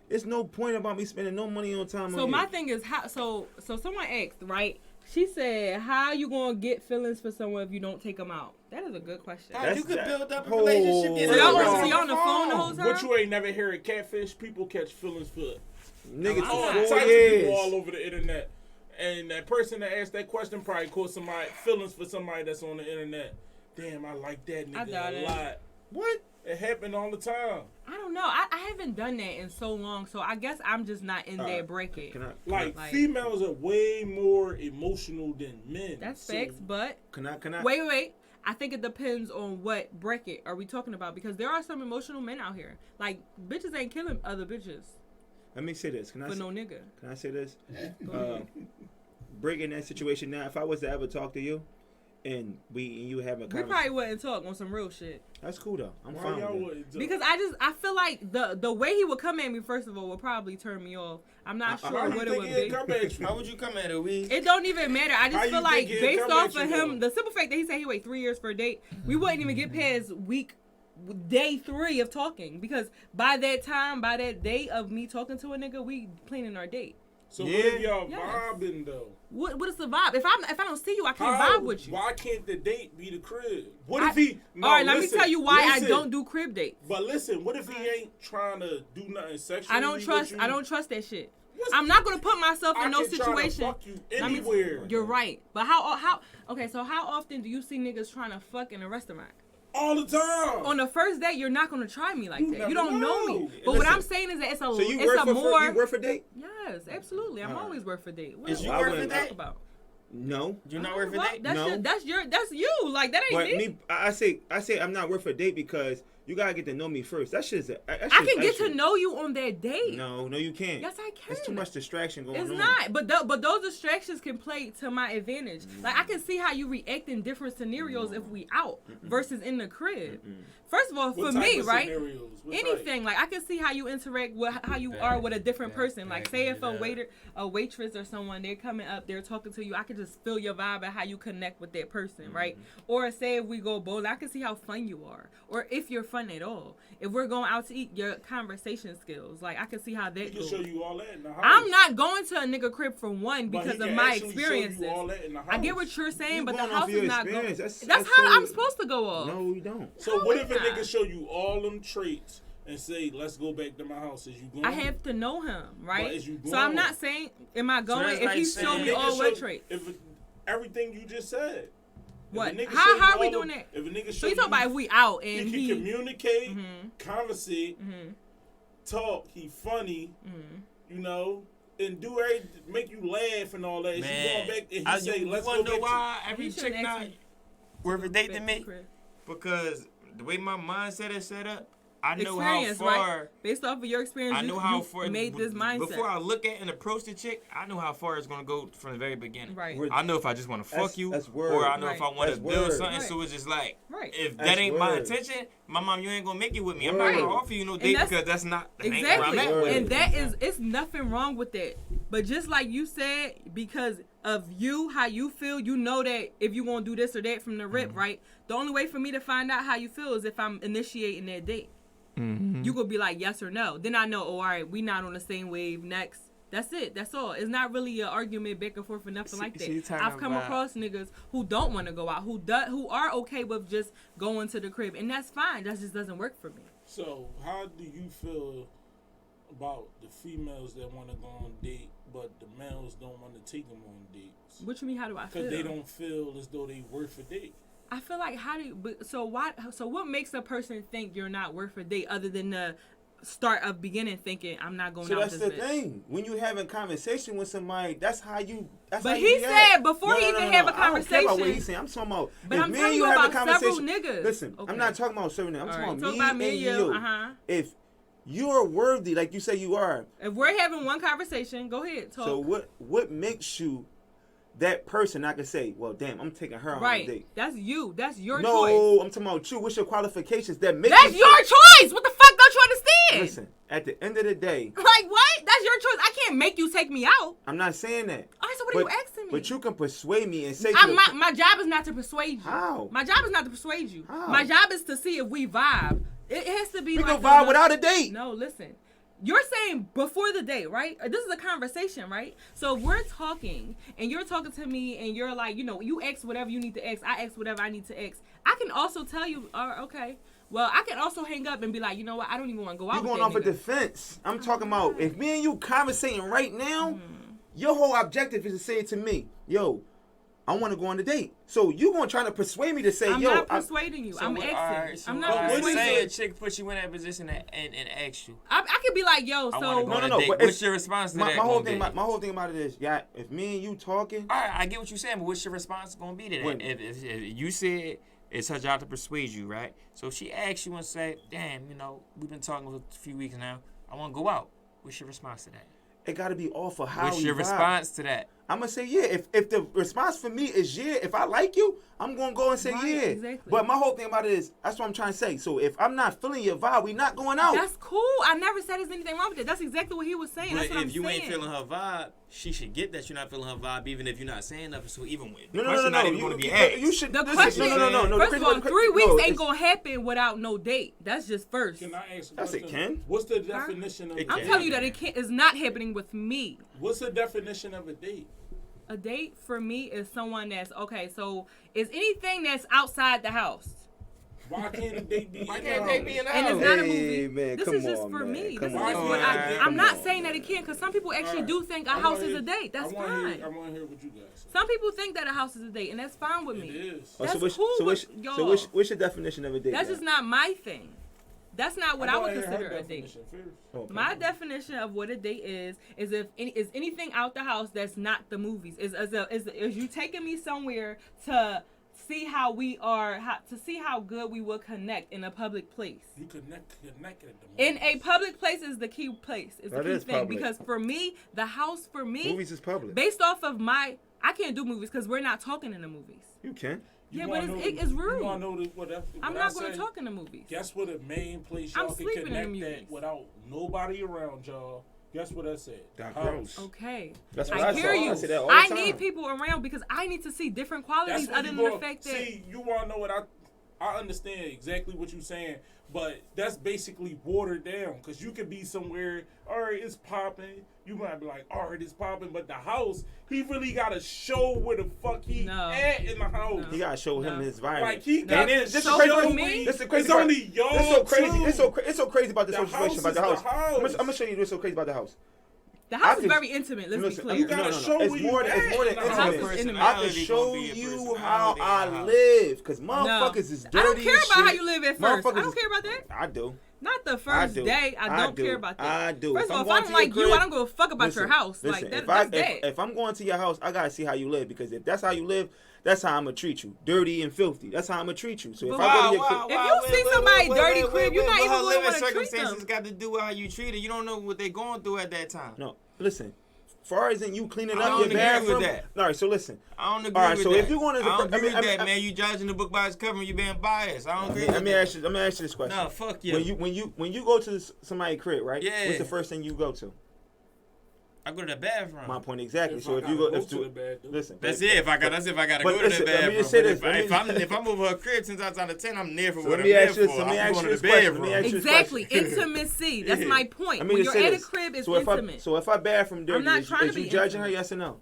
It's no point about me spending no money on time on you. So my thing is how. So someone asked, right? She said, "How you gonna get feelings for someone if you don't take them out?" That is a good question. God, you could build up a whole- relationship. So y'all on- so y'all on the phone the whole time? What you ain't never heard of catfish? People catch feelings for Niggas I'm all not. for types 4 of people years. all over the internet. And that person that asked that question probably caught somebody feelings for somebody that's on the internet. Damn, I like that I nigga doubt a it. lot. What? It happened all the time. I don't know. I haven't done that in so long, so I guess I'm just not in that bracket. Can I? Like, Like- females are way more emotional than men. That's So, facts, but Can I? wait. I think it depends on what bracket are we talking about because there are some emotional men out here. Like bitches ain't killing other bitches Let me say this. Can I? for Say, no nigga. Can I say this? Go ahead. Breaking that situation now. If I was to ever talk to you, and you have a We conversation, probably wouldn't talk on some real shit. that's cool though. I'm Why fine y'all with it. wouldn't talk? Because I feel like the way he would come at me first of all would probably turn me off. I'm not How sure you what it think would he'd be. come at you? How would you come at it, we? It don't even matter. I How just you feel like think he'd based come off at of you, him, though? the simple fact that he said he wait 3 years for a date, we wouldn't even get past day 3 of talking because by that time, by that day of me talking to a nigga, we planning our date. So Yeah. what if y'all Yes. vibing though? What is the vibe? If I don't see you, I can't How- vibe with you. Why can't the date be the crib? What I- if he? No, all right, let listen, me tell you why listen. I don't do crib dates. But listen, what if he ain't trying to do nothing sexual? I don't trust that shit. What's- I'm not gonna put myself I in no can try to situation. fuck you Let me- anywhere. You're right, but how? Okay, so how often do you see niggas trying to fuck in a restaurant? All the time. On the first date, you're not gonna try me like You that. never You don't know know. me. But what Listen, I'm saying is that it's a So you it's worth a more. you worth a date? Yes, absolutely. I'm Alright. always worth a date. What Is you I worth a wouldn't- date? talk about? No. You're not Oh, worth a well, date? That's No. that's you. Like that ain't But me. me, I say I'm not worth a date because you gotta get to know me first. That shit's I can get to know you on that date. No, you can't. Yes, I can. There's too much distraction going It's on. not, but those distractions can play to my advantage. Like I can see how you react in different scenarios if we out versus in the crib. First of all, What for type me, of right? scenarios? What Anything like I can see how you interact with how you are with a different person. Like say if a waitress or someone they're coming up, they're talking to you, I can just feel your vibe and how you connect with that person, right? Or say if we go bowling, I can see how fun you are, or if you're fun at all. If we're going out to eat, your conversation skills, like I can see how He that can goes. show you all that in the house. I'm not going to a nigga crib for one But he because of can my actually show experiences. you all that in the I get house. what you're saying, You but the going off house your is not going. experience. That's That's how so- I'm supposed to go off. No, we don't. So No, what we if a not. nigga show you all them traits and say, "Let's go back to my house"? Is you going? I have to know him, right? is you So I'm going? not saying, am I going that's if like he saying- showed me Nigga all show- what traits? If everything you just said. What? If a nigga How show you are we all doing them- that? If a nigga So show you talking about if we out he and can he, communicate, conversate, talk, he funny, you know, and do everything, make you laugh and all that. Is you Man, going back and he I say, you "Let's go wanna know back." why He every shouldn't chick ask not me. worth a date to me? Chris. Because the way my mindset is set up, I know experience, how far. right? Based off of your experience, I know how far. made this mindset. Before I look at and approach the chick, I know how far it's gonna go from the very beginning. Right. I know if I just want to fuck you, that's word. or I know Right. if I want to That's build word. something. Right. So it's just like, Right. if That's that ain't my word. intention, my mom, you ain't gonna make it with me. I'm not Right. gonna offer you no date that's- because that's not that ain't Exactly. where I'm at with And it. that is, it's nothing wrong with that. But just like you said, because of you, how you feel, you know that if you gonna do this or that from the rip, right? The only way for me to find out how you feel is if I'm initiating that date. You gonna be like yes or no. Then I know, oh, all right, we not on the same wave. Next. That's it. That's all. It's not really an argument back and forth or nothing like that. I've come across niggas who don't want to go out, who are okay with just going to the crib, and that's fine. That just doesn't work for me. So, how do you feel about the females that want to go on date, but the males don't want to take them on dates? What you mean? How do I feel? Because they don't feel as though they worth a date. I feel like so what makes a person think you're not worth a date other than the start of beginning thinking I'm not going So out that's with the this bitch. thing. When you having conversation with somebody, that's how you. That's But how you he react. said before he even have a I don't care about what conversation- he's saying. I'm talking about. But if I'm me telling and you you have a about several conversation. niggas. Listen, Okay. I'm not talking about several niggas. I'm All talking right, about talk me about me and and you. you. If you're worthy, like you say you are, If we're having one conversation, go ahead, talk. so what makes you that person? I can say, well, damn, I'm taking her on a right. date. That's you. That's your choice. No, I'm talking about you. What's your qualifications that make That's you your choice. What the fuck don't you understand? Listen, at the end of the day, Like what? That's your choice. I can't make you take me out. I'm not saying that. All right, so what are you asking me? But you can persuade me and say my job is not to persuade you. How? My job is not to persuade you. How? My job is to see if we vibe. It has to be we like can vibe without a date. No, listen. You're saying before the date, right? This is a conversation, right? So if we're talking and you're talking to me and you're like, you ask whatever you need to ask. I ask whatever I need to ask. I can also tell you, okay. Well, I can also hang up and be like, you know what? I don't even want to go out You're with going that off a nigga. defense. I'm talking about if me and you conversating right now, your whole objective is to say to me, yo, I want to go on a date. So you gonna try to persuade me to say, I'm yo, not persuading you. So I'm what- asking. alright, so I'm what not are you persuading saying you. a chick put you in that position and ask you, I could be like, yo, I so want to go on a date. but What's it's- your response to my that? whole gonna thing, be? my whole thing about it is, yeah, if me and you talking, All right, I get what you're saying, but what's your response going to be to that? What? If you said it's her job to persuade you, right? So if she asks you and say, damn, we've been talking for a few weeks now, I want to go out. What's your response to that? it gotta be off of how What's we your vibe. response to that? I'm gonna say yeah. If the response for me is yeah, if I like you, I'm gonna go and say Right, yeah. exactly. But my whole thing about it is that's what I'm trying to say. So if I'm not feeling your vibe, we not going out. That's cool. I never said there's anything wrong with it. That's exactly what he was saying. But That's what if I'm you saying. ain't feeling her vibe, she should get that you're not feeling her vibe, even if you're not saying nothing. So even when No, the no, question no, not no. even going to be You asked. should. The listen, question, no. First of all, 3 weeks ain't it's- gonna happen without no date. That's just first. Can I ask a That's question? it, Ken. What's the definition of It a I'm can. date? telling you that it's not happening with me. What's the definition of a date? A date for me is someone that's okay. So is anything that's outside the house, Why can't a date be? Why in can't the they house? be in the and it's house? not a Hey, movie. man, This come is just on, for man. me. Come This is on, just man. what I'm Come not on, saying that man. it can't, because some people actually Alright. do think a I house wanna is hear- a date. That's I wanna fine. I want to hear what you guys say. Some people think that a house is a date, and that's fine with me. It is. That's what's, cool so with what's, y'all. so what's your definition of a date? That's man? just not my thing. That's not what I would wanna hear her consider a date. definition first. Okay. My definition of what a date is if is anything out the house that's not the movies. Is you taking me somewhere to see how we are, to see how good we will connect in a public place. You connected at the In a public place is the key place. Is the That key is thing public. because for me, the house for me, Movies is public. based off of I can't do movies because we're not talking in the movies. You can. You Yeah, wanna but know it's rude. You want to know what I'm what not I going to say? talk in the movies. Guess what? A main place I'm y'all can sleeping in the connect movies. at without nobody around y'all. Guess what I said? That House. gross. Okay. That's what I I hear saw. you. I say that all the I time. need people around because I need to see different qualities That's other what than you the fact that see. You want to know what I understand exactly what you're saying, but that's basically watered down because you could be somewhere. All right, it's popping. You might be like, all right, it's popping, but the house, he really got to show where the fuck he No. at in the house. You gotta show him No. his environment. Like he got And then to this So is for crazy. me, This is crazy. it's part. only y'all. It's so crazy. too. It's so crazy about this The whole situation house about the is the house. house. I'm gonna show you what's so crazy about the house. the house I is can- very intimate. Let's Listen, be You clear. gotta show It's where more you than at it's in the more house than is intimate. intimate. I can Personality show gonna be a you how personality I in the house. live, cause No. motherfuckers is dirty. I don't care as about how shit. you live at first. I Motherfuckers don't is- care about that. I do. Not the first do. day. I don't do. care about that. I do. First If of all, I'm if I going don't to your like you, crib- I don't give a fuck about your house. Listen, Like that, if that's that. if I'm going to your house, I gotta see how you live because if that's how you live, that's how I'm gonna treat you. Dirty and filthy. That's how I'm gonna treat you. So if But I go to your crib, If you see somebody dirty crib, you're not even her gonna living want to treat circumstances them. got to do with how you treat her. You don't know what they're going through at that time. no, listen. Far as in you cleaning I up don't your agree bathroom. with that. All right, so listen. I don't agree All right, with so that. if you want to, I don't agree with that, man. You judging the book by its cover and you being biased. I don't agree with let me that. ask you this question. No, fuck you. When you go to somebody's crib, right? Yeah. What's the first thing you go to? I go to the bathroom. My point exactly. If so I if you gotta go, go to the bathroom. listen. That's it. If I gotta But go to listen, the let me bathroom. just say But this. if I'm over her crib 10 times out of 10, I'm near for So what let I'm me there ask you for. this- let me I'm ask going you to the this question. Let bedroom. me ask you- Exactly, intimacy. That's my point. Let When me you're just say at a this. crib, it's so intimate. if I bathroom dirty, I'm not is trying to you be judging her? intimate. Yes or no?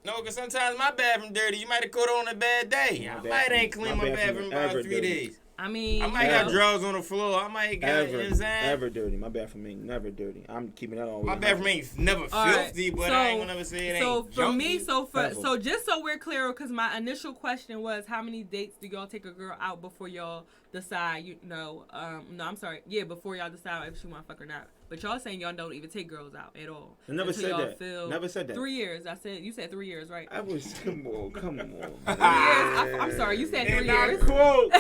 No, because sometimes my bathroom dirty. You might have caught on a bad day. My I might bathroom- ain't clean my my bathroom bathroom about ever 3 dirty. days. I mean, I might you got know, drugs on the floor. I might got, you know what I'm saying? Ever dirty. My bathroom ain't never dirty. I'm keeping that all. My bathroom ain't never All right, filthy, but I ain't gonna never say it so ain't for me, junky. so just so we're clear, because my initial question was, how many dates do y'all take a girl out before y'all decide? No, I'm sorry, before y'all decide if she want to fuck or not. But y'all saying y'all don't even take girls out at all. I never until said y'all that. feel Never said that. 3 years. You said 3 years, right? I was come on. 3 years. I'm sorry, you said 3 And I years. quote,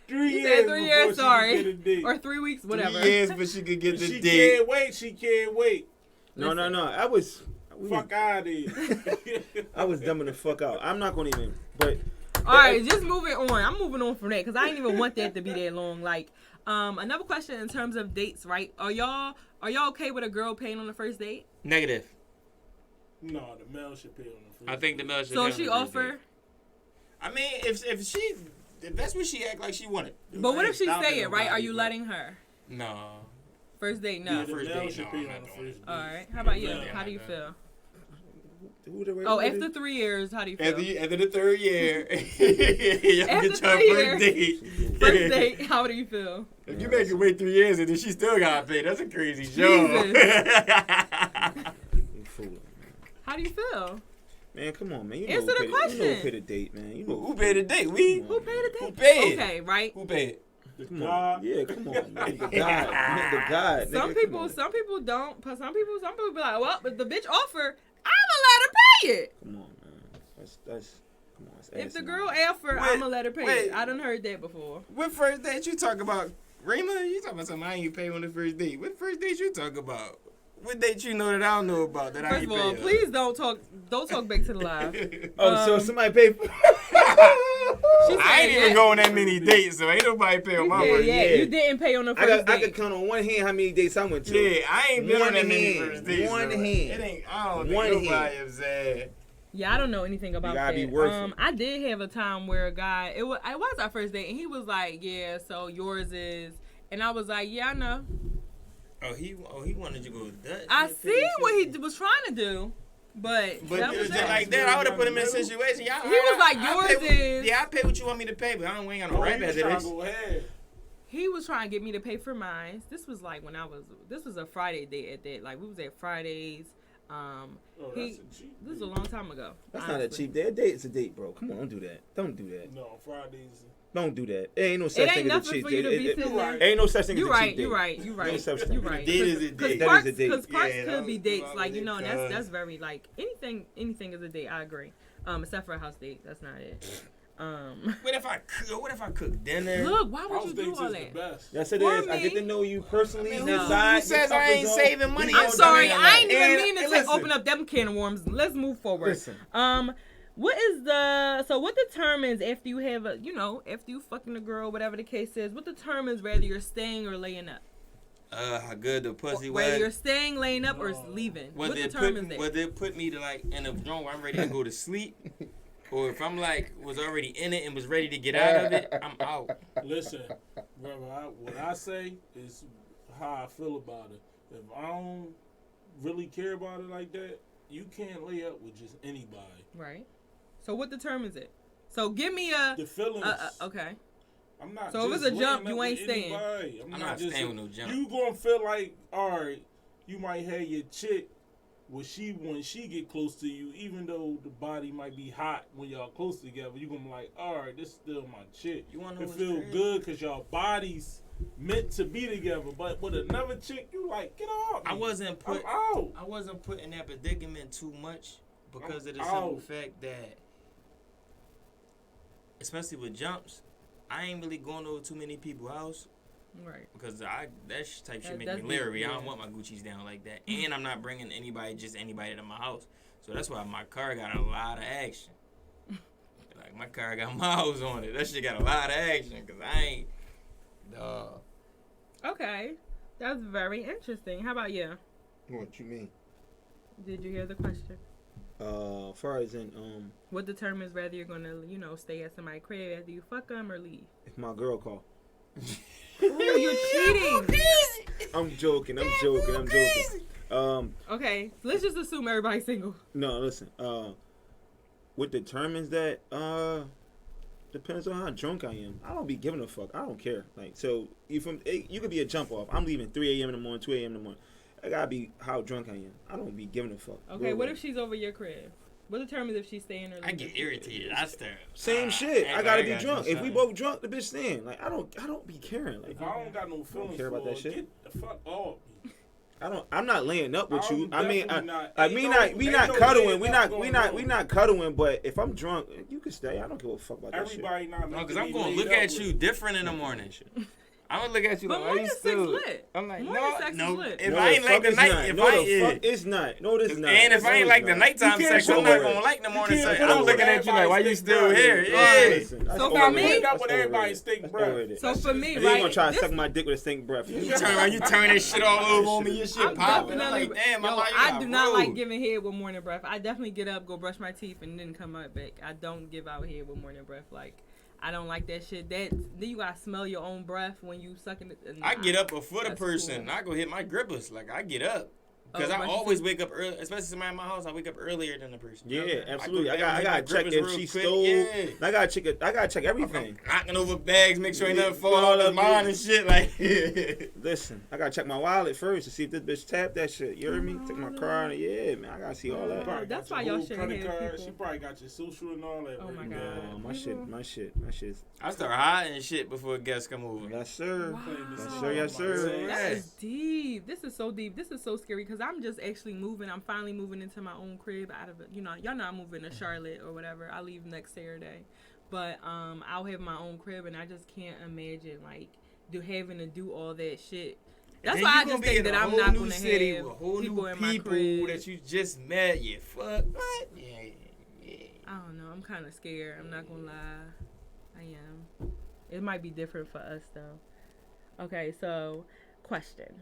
3 You years said 3 years. before she can get a Sorry, date. or 3 weeks, whatever. 3 years, but she could get the She dick. can't wait. She can't wait. No. Fuck out of here. I was dumbing the fuck out. I'm not gonna even. But All right, just moving on. I'm moving on from that because I didn't even want that to be that long. Like, another question in terms of dates, right? Are y'all okay with a girl paying on the first date? Negative. No, the male should pay on the first. I think the male should. So pay she on the first offer. date. I mean, if that's what she act like she wanted. But what if she Stop say it, it, right? Are you nobody, letting her? No. First date, Yeah, no. the First male date, should no, pay I'm on not the doing first All date. right. How about you? Yeah. How do you feel? after After 3 years, how do you feel? After the third year, y'all After get your 3 first date. First date, how do you feel? If you make her wait 3 years and then she still got to pay, that's a crazy show. How do you feel? Man, come on, man. You Answer know the who question. paid the date, man. You know Who paid the date? We? Who paid the date? Who paid? Okay, right. Who paid? Come on. Yeah, come on, man. The God. Some nigga, come on. people don't. But some people be like, well, but the bitch offer, I'ma let her pay it. Come on, man. That's come on. That's If the asinine. girl offer, Wait, I'ma let her pay wait. it. I done heard that before. What first date you talk about? Rima, you talking about something I ain't pay on the first date. What first date you talk about? What date you know that I don't know about that I First ain't of all, pay? please don't talk back to the live. so somebody paid for She I ain't said, even going that many dates, so ain't nobody pay on my Yeah, first yeah, date. you didn't pay on the I first could date. count on one hand how many dates I went to. Yeah, I ain't been One on that many hand. first dates. One so hand. It ain't. I don't One think hand. nobody have said. Yeah, I don't know anything about gotta that. be worth it. I did have a time where a guy, it was our first date, and he was like, "Yeah, so yours is," and I was like, "Yeah, I know." Oh, he wanted you to go Dutch. I see what he was trying to do, but But that it was was just that. like that. I would have put him in a situation. Y'all, He was like, I yours pay what- is- Yeah, I pay what you want me to pay, but I ain't got no right after this. Go ahead. He was trying to get me to pay for mine. This was like this was a Friday date at that. Like we was at Fridays. Oh, that's He, a cheap this was date. a long time ago. That's not a honestly. cheap date. A date is a date, bro. Come on, don't do that. Don't do that. No, Fridays. Don't do that. It ain't no It such ain't thing as a nothing cheap for you date. to be sitting there. Ain't no such thing as You're a right. cheap date. You're right. You're right. No such thing. You're right. Date is a date. That is a date. Because parks Yeah, could be that dates, was like you know, and because- that's very like anything is a date. I agree. Except for a house date, that's not it. What if I cook dinner? Look, why would House you do dates all is the that? best. Yes, it For is. I get me- to know you personally. I mean, No. who says I ain't saving money? I'm on sorry, something I like ain't even that? meaning to listen. open up them can of worms. Let's move forward. Listen. What determines after you have after you fucking a girl, whatever the case is, what determines whether you're staying or laying up? How good the pussy Whether was. you're staying, laying up, or leaving. What determines that? Whether it put me to like in a joint where I'm ready to go to sleep, or if I'm like was already in it and was ready to get out of it, I'm out. Listen, brother, what I say is how I feel about it. If I don't really care about it like that, you can't lay up with just anybody. Right. So what determines it? So give me The feelings. okay. I'm not. So if just it's a jump, laying you up ain't with staying. anybody. I'm not just staying with no jump. You gonna feel like, all right, you might have your chick. When she get close to you, even though the body might be hot when y'all close together, you gonna be like, all right, this is still my chick. You wanna know it what's feel crazy? good because y'all bodies meant to be together. But with another chick, you like, get off me. I wasn't put in that predicament too much because of the simple out. fact that especially with jumps, I ain't really going over too many people's house. Right. Because type shit make that's me leery. yeah. I don't want my Gucci's down like that. And I'm not bringing anybody to my house. So that's why my car got a lot of action. Like, my car got miles on it. That shit got a lot of action. Because I ain't... Okay. That's very interesting. How about you? What you mean? Did you hear the question? Far as in what determines whether you're gonna, stay at somebody's crib after you fuck them or leave? if my girl call. Ooh, you're cheating. I'm joking. Okay, let's just assume everybody's single. No, listen. What determines that? Depends on how drunk I am. I don't be giving a fuck. I don't care. Like, so you could be a jump off. I'm leaving 3 a.m. in the morning, 2 a.m. in the morning. I gotta be how drunk I am. I don't be giving a fuck. Okay, what if she's over your crib? What determines if she's staying or leaving? I get irritated. I start. Same shit. I gotta be drunk. If we both drunk, the bitch staying. Like, I don't be caring. Like, If I don't got no feelings care about for that shit. Get the fuck off me. I'm not laying up with you. I mean, we not cuddling. laying We not cuddling. But if I'm drunk, you can stay. I don't give a fuck about that shit. Everybody not. No, because I'm going to look at you different in the morning. I'm going to look at you But like, morning sex lit. I'm like, Morning sex is lit. If No, I ain't the like the fuck night, it's if not. I No, the ain't. fuck it's not. No, it's not. And if I ain't like the nighttime sex, I'm not put gonna like the morning you can't sex. put I'm up looking with at you like, why you everybody's still dick here? breath. Yeah. Listen, that's So for overrated. me- Put up with That's everybody's overrated. stink breath. Overrated. So for me, You ain't gonna try to this- suck my dick with a stink breath. You turn that shit all over on me, your shit I'm popping. I'm definitely, like, damn, I do not like giving head with morning breath. I definitely get up, go brush my teeth, and then come right back. I don't give out head with morning breath. Like, I don't like that shit. Then you gotta smell your own breath when you sucking it. I get up before the That's person. cool. I go hit my grippers. Like, I get up. Because I brush your always teeth. wake up early, especially somebody in my house. I wake up earlier than the person. Yeah, Okay. absolutely. I I go gotta down, check hit if my she grippers real stole. quick, yeah. I gotta check everything. Knocking over bags, make sure ain't nothing Yeah, fall out of fall mine up, and shit. Like, Listen, I gotta check my wallet first to see if this bitch tapped that shit. You heard me? Take my car and yeah, man, I gotta see all that. Probably That's got why your y'all whole shouldn't credit have card. people. She probably got your social and all that. Oh my written God. down. My shit's. I start hiding shit before guests come over. Yes, sir. Wow. Yes, sir. Yes, sir. That is deep. This is so deep. This is so scary because I'm just actually moving. I'm finally moving into my own crib out of it. Y'all know I'm moving to Charlotte or whatever. I leave next Saturday, but I'll have my own crib, and I just can't imagine like having to do all that shit. That's Then why you I gonna just be think in that a I'm whole not new gonna city have with whole people new in my people crib. that you just met. Yeah, fuck. What? Yeah. I don't know. I'm kind of scared. I'm not gonna lie. I am. It might be different for us though. Okay, so question.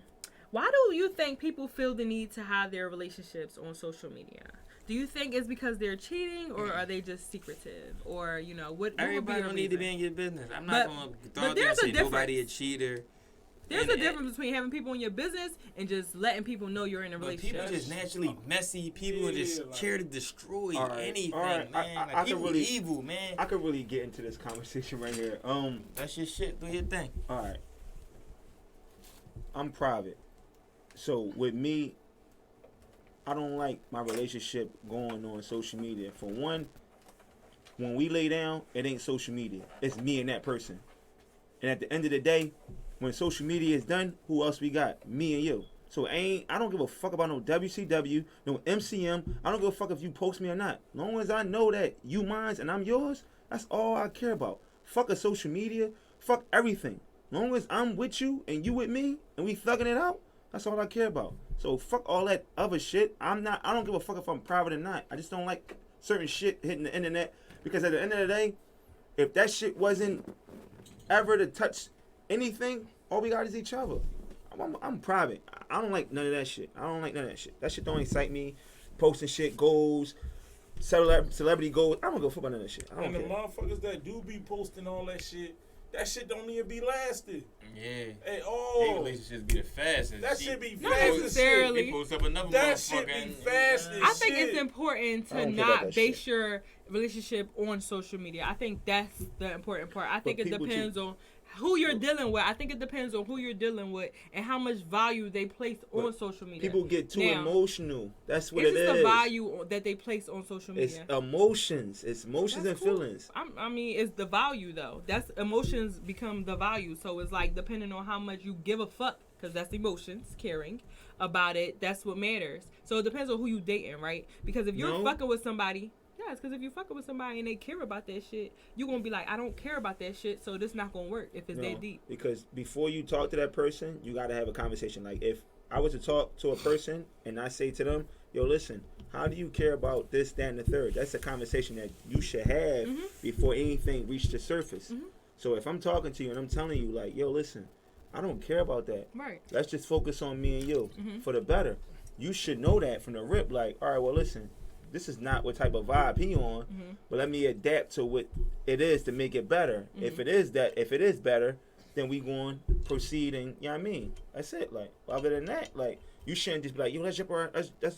Why do you think people feel the need to hide their relationships on social media? Do you think it's because they're cheating or are they just secretive? Or, what would be Everybody your don't need to reason? be in your business. I'm not going to throw out there and there's a say nobody a difference. cheater. There's And- a difference between having people in your business and just letting people know you're in a But relationship. people just naturally messy. People just like- care to destroy All right, anything, all right. man. I Like, can people really- evil, man. I could really get into this conversation right here. That's your shit. Do your thing. All right. I'm private. So with me, I don't like my relationship going on social media. For one, when we lay down, it ain't social media. It's me and that person. And at the end of the day, when social media is done, who else we got? Me and you. So I don't give a fuck about no WCW, no MCM. I don't give a fuck if you post me or not. As long as I know that you mine and I'm yours, that's all I care about. Fuck a social media. Fuck everything. As long as I'm with you and you with me and we thugging it out, that's all I care about. So fuck all that other shit. I don't give a fuck if I'm private or not. I just don't like certain shit hitting the internet because at the end of the day, if that shit wasn't ever to touch anything, all we got is each other. I'm private. I don't like none of that shit. That shit don't excite me. Posting shit, goals, celebrity goals. I don't give a fuck about none of that shit. I don't And the care. motherfuckers that do be posting all that shit don't even be lasted Yeah. at They all. relationships be the fastest. That shit be Not fast as shit. necessarily. They post up another That motherfucker. shit be and- fast as I think shit. it's important I to don't care about not that base shit. your relationship on social media. I think that's the important part. I think it people depends on who you're dealing with. I think it depends on who you're dealing with and how much value they place on social media. People get too Now, emotional. That's what It's it just is. the value that they place on social It's media. emotions. It's emotions That's and cool. feelings. I mean, it's the value though. That's emotions become the value. So it's like depending on how much you give a fuck, because that's emotions, caring about it. That's what matters. So it depends on who you dating, right? Because if you're No. fucking with somebody, Yes, because if you fucking with somebody and they care about that shit, you gonna be like, I don't care about that shit, so this not gonna work if it's that deep. Because before you talk to that person, you gotta have a conversation. Like if I was to talk to a person and I say to them, yo, listen, how do you care about this, that, and the third? That's a conversation that you should have before anything reaches the surface. So if I'm talking to you and I'm telling you, like, yo, listen, I don't care about that. Right. Let's just focus on me and you for the better. You should know that from the rip. Like, all right, well, listen, this is not what type of vibe he on, but let me adapt to what it is to make it better. If it is better, then we going to proceed and, you know what I mean? That's it. Like, other than that, like, you shouldn't just be like, yo, let's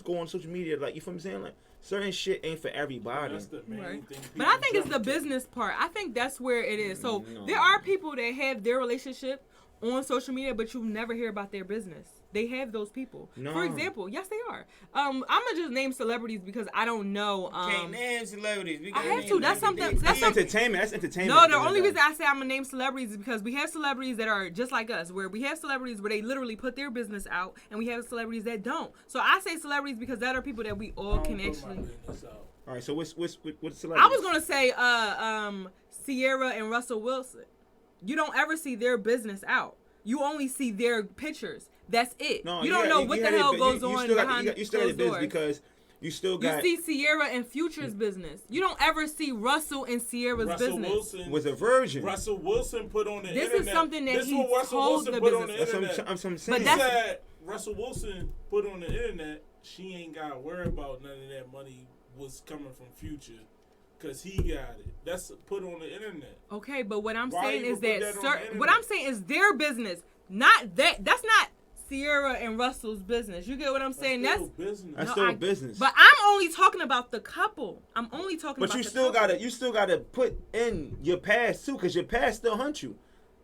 go on social media. Like, you feel what I'm saying? Like, certain shit ain't for everybody. That's the main thing. But I think it's the business part. I think that's where it is. So there are people that have their relationship on social media, but you never hear about their business. They have those people. No. For example, yes, they are. I'm gonna just name celebrities because I don't know. Can't name celebrities. We I gotta have name to. That's them. something. That's entertainment. That's entertainment. No, the only reason I say I'm gonna name celebrities is because we have celebrities that are just like us, where we have celebrities where they literally put their business out, and we have celebrities that don't. So I say celebrities because that are people that we all can actually. All right, so what's celebrities? I was gonna say Sierra and Russell Wilson. You don't ever see their business out. You only see their pictures. That's it. No, you don't know what the hell goes on behind you still got closed business doors. because you still got. You see Sierra and Future's business. You don't ever see Russell and Sierra's business. Wilson was a virgin. Russell Wilson put on the This internet. is something that this he what Russell told Wilson the put on business. the internet. That's what I'm saying. But He that's- said Russell Wilson put on the internet, she ain't got to worry about none of that money was coming from Future. Because he got it. That's put on the internet. Okay, but what I'm Why saying you is put that that on the what internet? I'm saying is their business, not that. That's not Sierra and Russell's business. You get what I'm saying? That's still business. That's No, still business. But I'm only talking about the couple. I'm only talking about But you the still couple. you still gotta put in your past too, because your past still hunt you.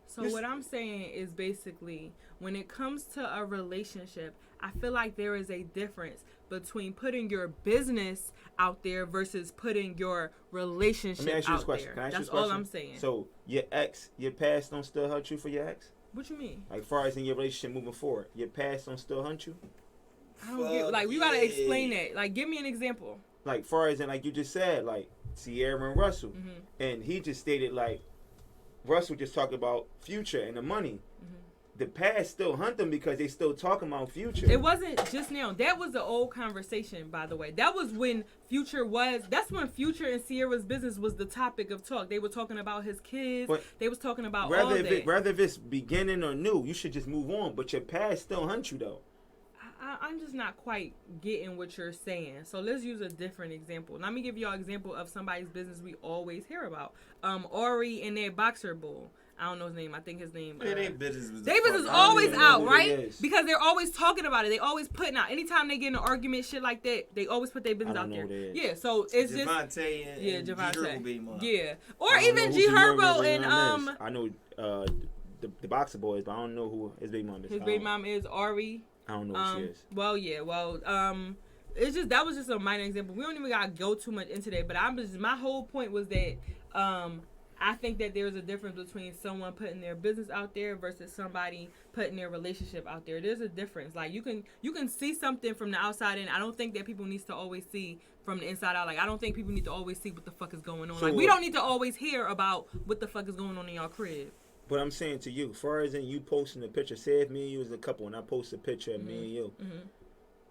So what I'm saying is basically when it comes to a relationship, I feel like there is a difference between putting your business out there versus putting your relationship Let me ask you this out question. there. Can I ask you That's this question? all I'm saying. So your past don't still hunt you for your ex? What you mean? Like far as in your relationship moving forward, your past don't still hunt you? I don't get, like, we gotta explain that. Like, give me an example. Like far as in, like you just said, like Sierra and Russell, and he just stated like Russell just talked about Future and the money. The past still hunt them because they still talking about Future. It wasn't just now. That was the old conversation, by the way. That was when Future was. That's when Future and Sierra's business was the topic of talk. They were talking about his kids. But they was talking about all whether that. whether if it's beginning or new, you should just move on. But your past still hunt you though. I'm just not quite getting what you're saying. So let's use a different example. Let me give y'all an example of somebody's business we always hear about. Ori and their boxer bull. I don't know his name. I think his name. Their business is always out, who right? it is. Because they're always talking about it. They always putting out. Anytime they get in an argument, shit like that, they always put their business I out don't there. know who it is. Yeah, so it's Javante and just G Herbo baby Javante. mom. Yeah, or I don't even know G who Herbo baby and mom is. I know the boxer boys, but I don't know who his baby mom is. his baby mom is Ori. I don't know who she is. It's just that was just a minor example. We don't even gotta go too much into that. But my whole point was that I think that there's a difference between someone putting their business out there versus somebody putting their relationship out there. There's a difference. Like you can see something from the outside in. I don't think that people needs to always see from the inside out. Like I don't think people need to always see what the fuck is going on. So like we don't need to always hear about what the fuck is going on in y'all crib. But I'm saying to you, as far as in you posting a picture, say if me and you was a couple and I post a picture of me and you,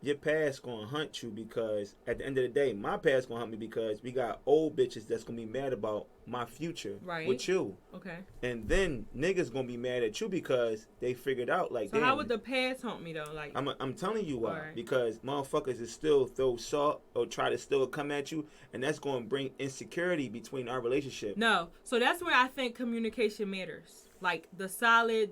your past gonna hunt you because at the end of the day, my past gonna hunt me because we got old bitches that's gonna be mad about my future with you. Okay. And then niggas gonna be mad at you because they figured out like. So how would the past haunt me though? Like I'm telling you why. Right. Because motherfuckers is still throw salt or try to still come at you, and that's gonna bring insecurity between our relationship. No, so that's where I think communication matters. Like the solid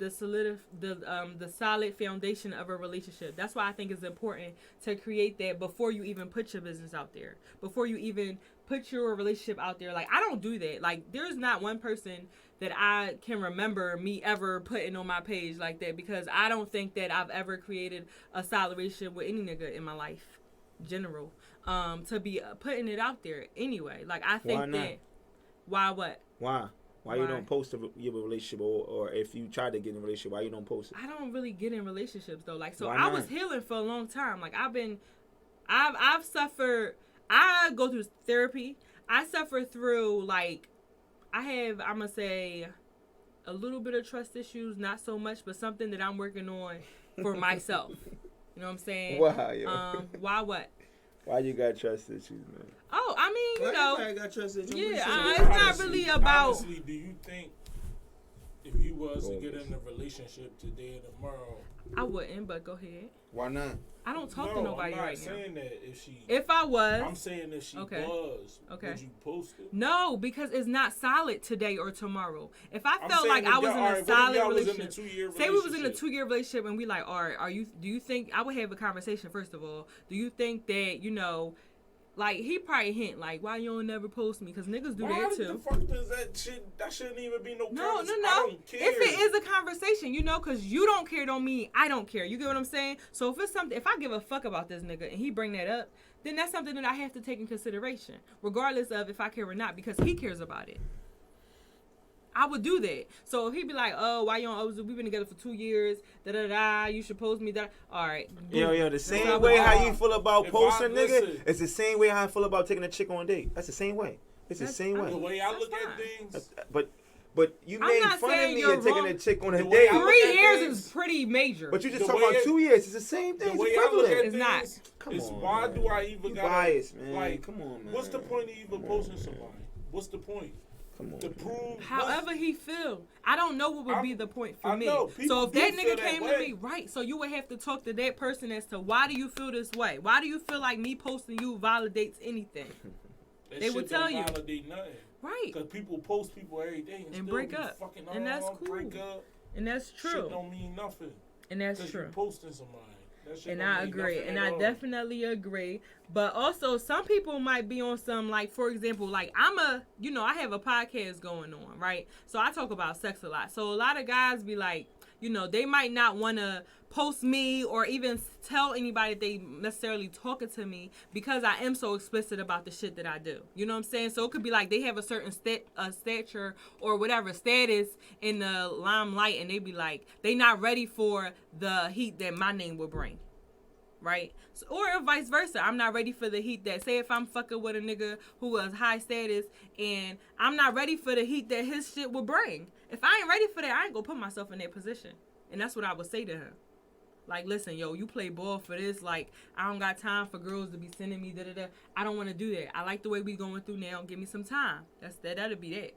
foundation of a relationship. That's why I think it's important to create that before you even put your business out there. Before you even put your relationship out there. Like I don't do that. Like there's not one person that I can remember me ever putting on my page like that because I don't think that I've ever created a solid relationship with any nigga in my life, general. To be putting it out there anyway. Like I think Why not? that. Why what? Why you don't post your relationship or if you try to get in a relationship, why you don't post it? I don't really get in relationships though. Like so Why I not? was healing for a long time. Like I've suffered. I go through therapy. I suffer through, like, I'm going to say, a little bit of trust issues, not so much, but something that I'm working on for myself. You know what I'm saying? Why, yo? Why what? Why you got trust issues, man? Oh, I mean, you know. Everybody got trust issues. Yeah, it's not really about. Honestly, do you think if you was to get in a relationship today or tomorrow, I wouldn't, but go ahead. Why not? I don't talk to nobody right now. I'm not saying that if she. If I was. I'm saying if she was. Okay. Would you post it? No, because it's not solid today or tomorrow. If I felt like if I was in a solid relationship, say we was in a 2-year relationship and we like, all right, do you think, I would have a conversation first of all. Do you think that, you know, like, he probably hint, like, why you don't never post me? Because niggas do that too. Why the fuck does that shouldn't even be no conversation. No. I don't care. If it is a conversation, you know, because you don't care don't mean I don't care. You get what I'm saying? So if it's something, if I give a fuck about this nigga and he bring that up, then that's something that I have to take in consideration, regardless of if I care or not, because he cares about it. I would do that. So if he'd be like, oh, why you don't, we've been together for 2 years, you should post me that. All right. Yo, the same way how you feel about posting, nigga, it's the same way how I feel about taking a chick on a date. That's the same way. It's the same way. The way I look at things. But you made fun of me of taking a chick on a date. 3 years is pretty major. But you just talking about 2 years. It's the same thing. The way I look at it's not. Come on, why man. do I even got biased, man? Like, come on, man. What's the point of even posting somebody? What's the point? Come on. To prove however he feel. I don't know what would be the point for me. So if that nigga came to me, right, so you would have to talk to that person as to why do you feel this way? Why do you feel like me posting you validates anything? They would tell you. Validate nothing. Right. Because people post people every day and still break up. Fucking and that's cool. Break up. And that's true. Shit don't mean nothing. And that's true. You posting somebody. And I agree. And I definitely agree. But also, some people might be on some, like, for example, like, I have a podcast going on, right? So I talk about sex a lot. So a lot of guys be like, you know, they might not want to post me or even tell anybody that they necessarily talking to me because I am so explicit about the shit that I do. You know what I'm saying? So it could be like they have a certain stature or whatever status in the limelight, and they be like, they not ready for the heat that my name will bring. Right? So, or vice versa. I'm not ready for the heat that, say if I'm fucking with a nigga who was high status and I'm not ready for the heat that his shit will bring. If I ain't ready for that, I ain't gonna put myself in that position. And that's what I would say to him. Like, listen, yo, you play ball for this. Like, I don't got time for girls to be sending me da-da-da. I don't want to do that. I like the way we going through now. Give me some time. That'll be that.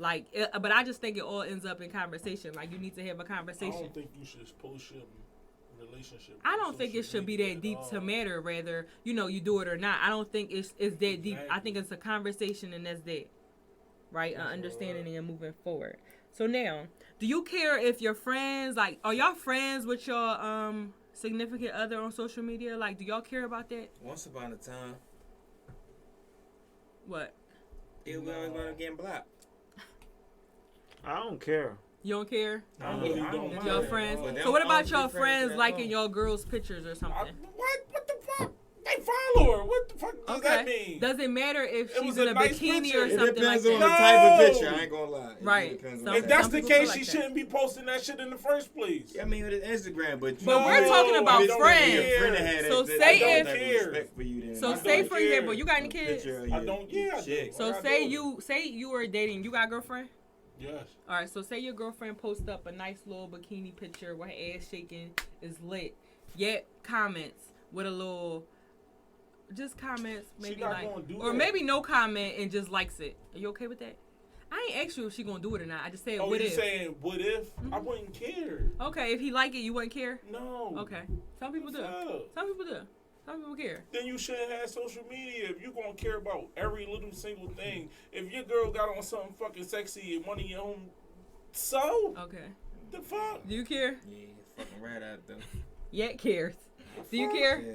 Like, but I just think it all ends up in conversation. Like, you need to have a conversation. I don't think you should post your relationship. I don't think it should be that deep to matter. Rather, you know, you do it or not. I don't think it's that deep. I think it's a conversation and that's that. Right? Understanding and moving forward. So now, do you care if your friends, like, are y'all friends with your significant other on social media? Like, do y'all care about that? Once upon a time. What? It was always going to get blocked. I don't care. You don't care? I really don't If your friends. So what about your friends liking your girls' pictures or something? What the fuck? They follow her. What the fuck does that mean? Does it matter if she's in a nice bikini picture. or something like that? It depends on the type of picture. I ain't gonna lie. Right. If that's the case, she shouldn't be posting that shit in the first place. I mean, with Instagram, but we're talking about friends. So say say for example, you got any kids? I don't. Yeah. So say you were dating. You got a girlfriend? Yes. All right. So say your girlfriend posts up a nice little bikini picture where her ass shaking is lit. Yet comments with a little. Just comments, maybe like, or maybe no comment and just likes it. Are you okay with that? I ain't asked you if she gonna do it or not. I just said, what if? Oh, you saying what if? Mm-hmm. I wouldn't care. Okay, if he like it, you wouldn't care? No. Okay. Some people do. Some people do. Some people care. Then you shouldn't have social media if you gonna care about every little single thing. If your girl got on something fucking sexy and one of your own, so? Okay. The fuck? Do you care? Yeah, fucking right out there. Yet cares. Do you care? Yeah.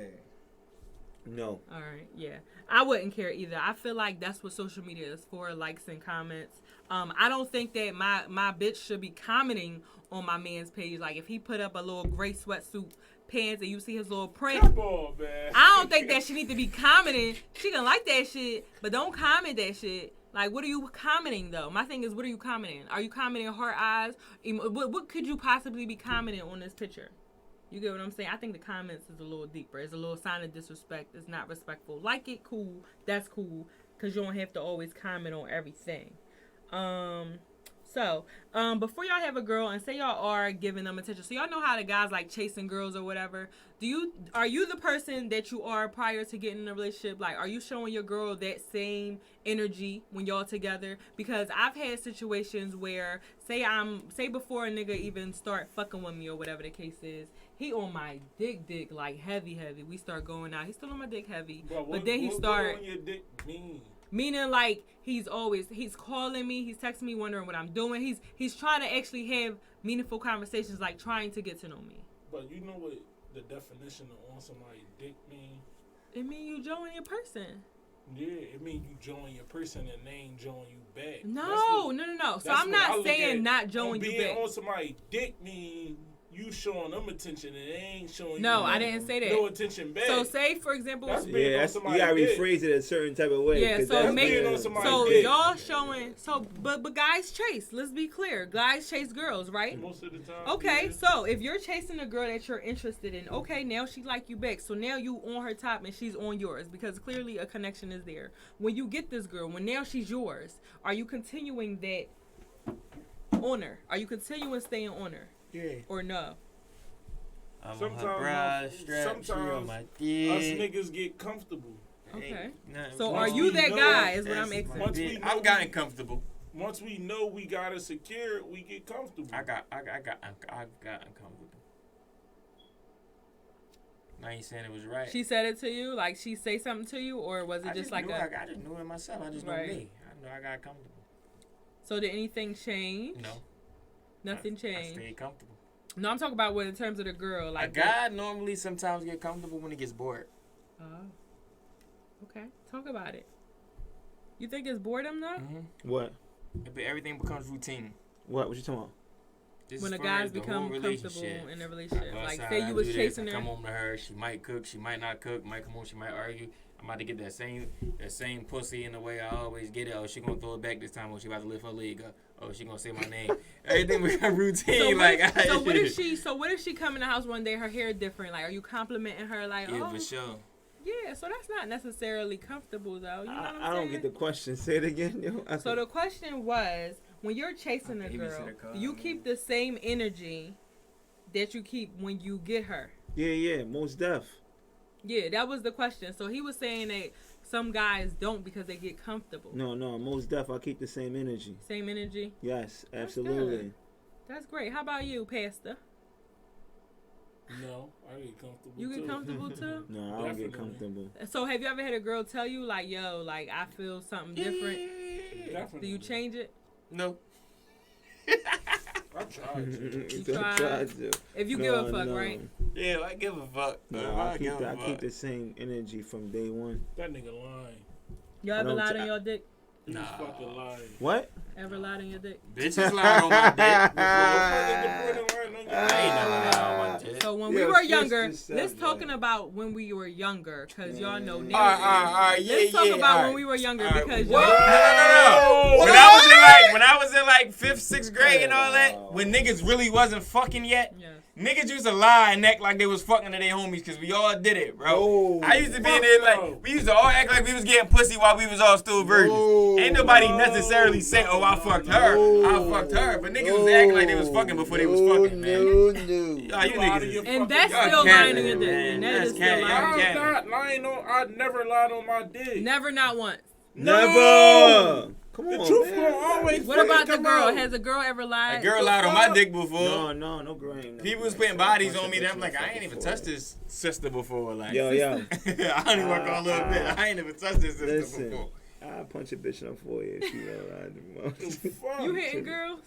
No. All right, yeah. I wouldn't care either. I feel like that's what social media is for, likes and comments. I don't think that my bitch should be commenting on my man's page. Like, if he put up a little gray sweatsuit pants and you see his little print. Come on, man. I don't think that she need to be commenting. She can like that shit, but don't comment that shit. Like, what are you commenting, though? My thing is, what are you commenting? Are you commenting heart eyes? What could you possibly be commenting on this picture? You get what I'm saying? I think the comments is a little deeper. It's a little sign of disrespect. It's not respectful. Like it, cool. That's cool. because you don't have to always comment on everything. So, before y'all have a girl and say y'all are giving them attention, so y'all know how the guys like chasing girls or whatever. Are you the person that you are prior to getting in a relationship? Like, are you showing your girl that same energy when y'all together? Because I've had situations where, say before a nigga even start fucking with me or whatever the case is, he on my dick like heavy. We start going out. He's still on my dick heavy, but then he start. What on your dick mean? Meaning, like, he's calling me, he's texting me, wondering what I'm doing. He's trying to actually have meaningful conversations, like trying to get to know me. But you know what the definition of on somebody's dick mean? It mean you join your person. Yeah, it mean you join your person and they ain't join you back. No. So I'm not saying not join you back. Being on somebody's dick mean you showing them attention and they ain't showing no, you I didn't say that. No attention back. So say, for example, that's you gotta rephrase it a certain type of way. Yeah, so dick. y'all showing but guys chase. Let's be clear, guys chase girls, right? Most of the time. Okay, yeah. so if you're chasing a girl that you're interested in, okay, now she like you back. So now you on her top and she's on yours because clearly a connection is there. When you get this girl, when now she's yours, are you continuing that on her? Are you continuing staying on her? Yeah. Or no? Sometimes us niggas get comfortable. Okay. Nah, So are you that guy? Is what I'm asking. I've gotten comfortable. Once we know we got it secured, we get comfortable. I got uncomfortable. Now you saying it was right. She said it to you? Like she say something to you, or was it just like I just knew it myself. I just know me. I know I got comfortable. So did anything change? No. Nothing changed. I stayed comfortable. No, I'm talking about in terms of the girl. Like a guy normally sometimes get comfortable when he gets bored. Oh. Okay. Talk about it. You think it's boredom though? Mm-hmm. What? Everything becomes routine. What you talking about? This when the guys become comfortable in a relationship. Like say you was chasing her. Come home to her, she might cook, she might not cook, might come home, she might argue. I'm about to get that same pussy in the way I always get it. Oh, she gonna throw it back this time. Oh, she about to lift her leg up. Oh, she gonna say my name. Everything become routine. So what if she come in the house one day, her hair different? Like, are you complimenting her? Like, yeah, for sure. Yeah, so that's not necessarily comfortable though. You know what I'm I don't get the question. Say it again, yo. So the question was, when you're chasing a girl, do you keep the same energy that you keep when you get her? Yeah, most def. Yeah, that was the question. So he was saying that some guys don't because they get comfortable. No, most def. I keep the same energy. Same energy? Yes, absolutely. That's great. How about you, Pastor? No, I get comfortable. You get comfortable too? No, I don't get comfortable. So have you ever had a girl tell you like, yo, like I feel something different? Definitely. Do you change it? No. I tried to. You tried to. If you give a fuck, right? Yeah, I give a fuck. No, I keep the same energy from day one. That nigga lying. Y'all ever lied on your dick? Nah. Fucking lying. What? Ever lied on your dick? Bitches lied on my dick. I ain't never lied on my dick. So when we were younger, let's talking about when we were younger, cause y'all know now. Alright, let's talk about when we were younger because y'all. No. When I was in like 5th, 6th grade and all that, when niggas really wasn't fucking yet. Yes. Niggas used to lie and act like they was fucking to their homies because we all did it, bro. Oh, I used to be in there like, we used to all act like we was getting pussy while we was all still virgins. Ain't nobody necessarily say, oh, I fucked her. I fucked her. But niggas was acting like they was fucking before they was fucking, man. No. You niggas and that's still lying on your dick. And that is still lying. I'm not lying on, I never lied on my dick. Never, not once. Never. Come on, the truth man. gonna always. What about the girl? Has a girl ever lied? A girl lied on my dick before. No girl ain't. People was putting bodies on me. That I'm like, I ain't even touched this sister before. Like, yo. I only work on a little bit. I ain't even touched this sister before. I punch a bitch in her forehead. She lied. You hitting girls?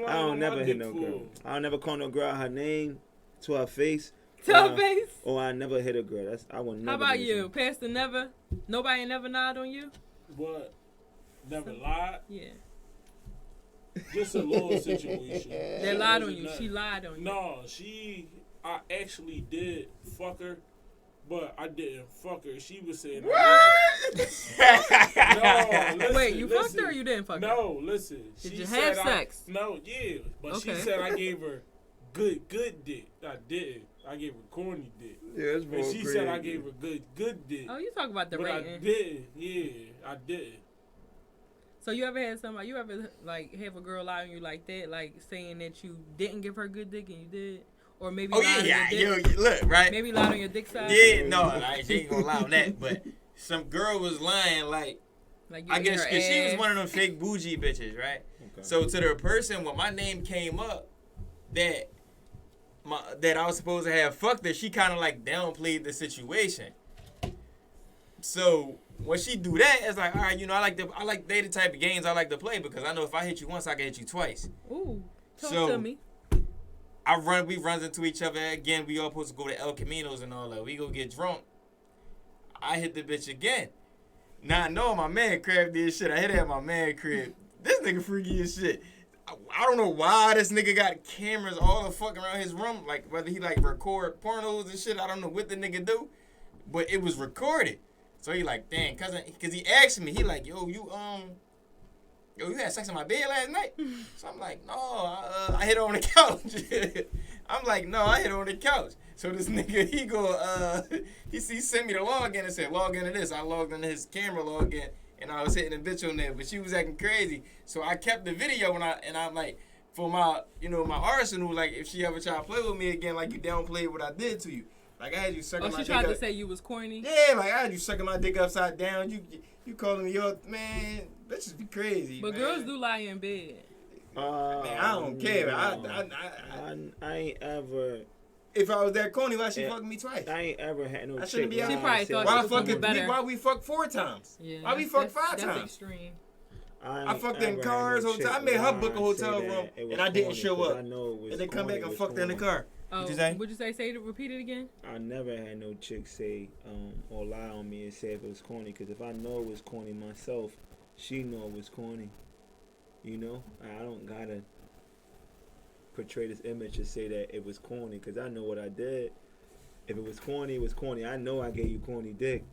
I don't never hit no girl. I don't never call no girl her name to her face. To her face? Or I never hit a girl. I would never. How about you, Pastor? Never. Nobody never lied on you. What? Never lied? Yeah. Just a little situation. They lied on you. She lied on you. No, I actually did fuck her, but I didn't fuck her. She was saying, what? No, listen, wait, you fucked her or you didn't fuck her? No, listen. Did you have sex? No, yeah. But okay. She said I gave her good dick. I didn't. I gave her corny dick. Yeah, that's And she said I gave her good dick. Oh, you talk about the but rating. I did. Yeah, I did. So you ever had somebody? You ever like have a girl lie on you like that, like saying that you didn't give her good dick and you did, or maybe Oh lied yeah, on your yo, dick? look, right? Maybe lied on your dick size. Yeah, no, like, she ain't gonna lie on that. But some girl was lying, like Like you I ate guess her because she was ass. one of them fake bougie bitches, right? Okay. So to the person when my name came up, that I was supposed to have fucked her, she kind of like downplayed the situation. So when she do that, it's like, all right, you know, they the type of games I like to play because I know if I hit you once, I can hit you twice. Ooh, talk So- to me. We runs into each other again. We all supposed to go to El Caminos and all that. We go get drunk. I hit the bitch again. Now I know my man crib did shit. I hit it at my man crib. This nigga freaky as shit. I don't know why this nigga got cameras all the fuck around his room. Like whether he like record pornos and shit. I don't know what the nigga do, but it was recorded. So he like, damn, cause he asked me. He like, yo, you had sex in my bed last night? So I'm like, no, I hit her on the couch. I'm like, no, I hit her on the couch. So this nigga, he sent me the login and said, log into this. I logged into his camera login, and I was hitting a bitch on there, but she was acting crazy. So I kept the video, and I'm like, for my, my arsenal, like, if she ever try to play with me again, like, you downplayed what I did to you. Like, I had you sucking my dick up. She tried to say you was corny? Yeah, like, I had you sucking my dick upside down. You calling me your, man, bitches be crazy, But man. girls do lie in bed. Man, I don't care. I ain't ever. If I was that corny, why she fucking me twice? I ain't ever had no. I shouldn't chick be. She probably thought Why you was fucking better. Why we fuck 4 times? Yeah, Why we fuck 5 that's times? extreme. I fucked in cars, hotel. I made her book a hotel room, and I didn't show up. And they come back and fucked her in the car. Oh, What'd you say? Would you say it? Repeat it again. I never had no chick say or lie on me and say if it was corny. Because if I know it was corny myself, she know it was corny. You know, I don't gotta portray this image and say that it was corny because I know what I did. If it was corny, it was corny. I know I gave you corny dick.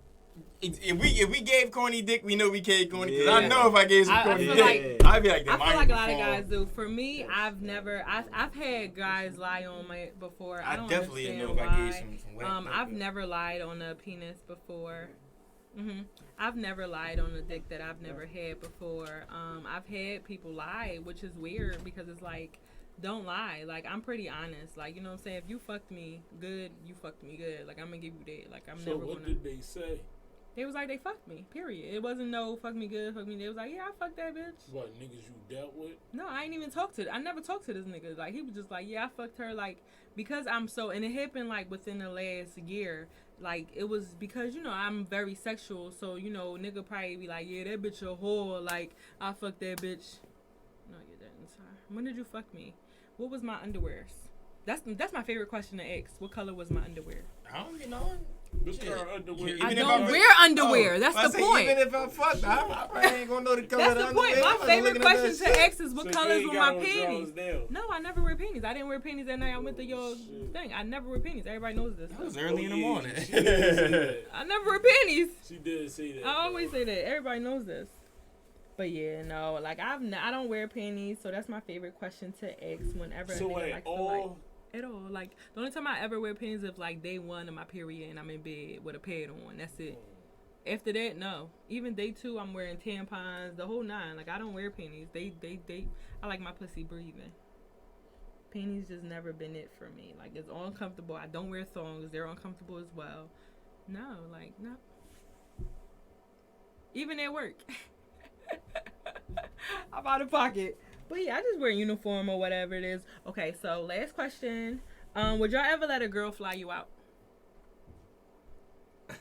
If we gave corny dick, we know we gave corny. Cause Yeah. I know if I gave some I corny feel dick, like- I'd be like, I feel like a lot of guys do. do. For me, I've had guys lie on me before. I don't definitely understand know if why. I gave some wet I've dick. never lied on a penis before. I've never lied on a dick that I've never had before. I've had people lie, which is weird because it's like, don't lie. Like, I'm pretty honest. Like, you know what I'm saying? If you fucked me good, you fucked me good. Like, I'm gonna give you that. Like, I'm So never what gonna. did they say? They was like, they fucked me. Period. It wasn't no fuck me good, fuck me. They was like, yeah, I fucked that bitch. What niggas you dealt with? No, I ain't even talked to. I never talked to this nigga. Like, he was just like, yeah, I fucked her. Like, because I'm so, and it happened like within the last year. Like, it was because, I'm very sexual. So, nigga probably be like, yeah, that bitch a whore. Like, I fucked that bitch. No, you didn't, sir. When did you fuck me? What was my underwears? That's my favorite question to ask. What color was my underwear? I don't know. This girl underwear. Even I if don't I- wear underwear. That's I the say, point. Even if I fucked, I probably ain't gonna know the color That's of the the point. underwear. My I wasn't favorite looking at question that to shit. ask is what So colors you were ain't my got no panties? drawers down. No, I never wear panties. I didn't wear panties that night I went to your thing. I never wear panties. Everybody knows this. That was early in the yeah, morning. She did say that. I never wear panties. She did say that. I always say that. Everybody knows this. But yeah, no, like I don't wear panties, so that's my favorite question to ask whenever a So nigga wait, likes to at all. Like the only time I ever wear panties is like day 1 of my period and I'm in bed with a pad on. That's it. After that, no. Even day 2, I'm wearing tampons, the whole 9. Like I don't wear panties. They I like my pussy breathing. Panties just never been it for me. Like it's uncomfortable. I don't wear thongs. They're uncomfortable as well. No, like no. Even at work. I'm out of pocket. But yeah, I just wear a uniform or whatever it is. Okay, so last question. Would y'all ever let a girl fly you out?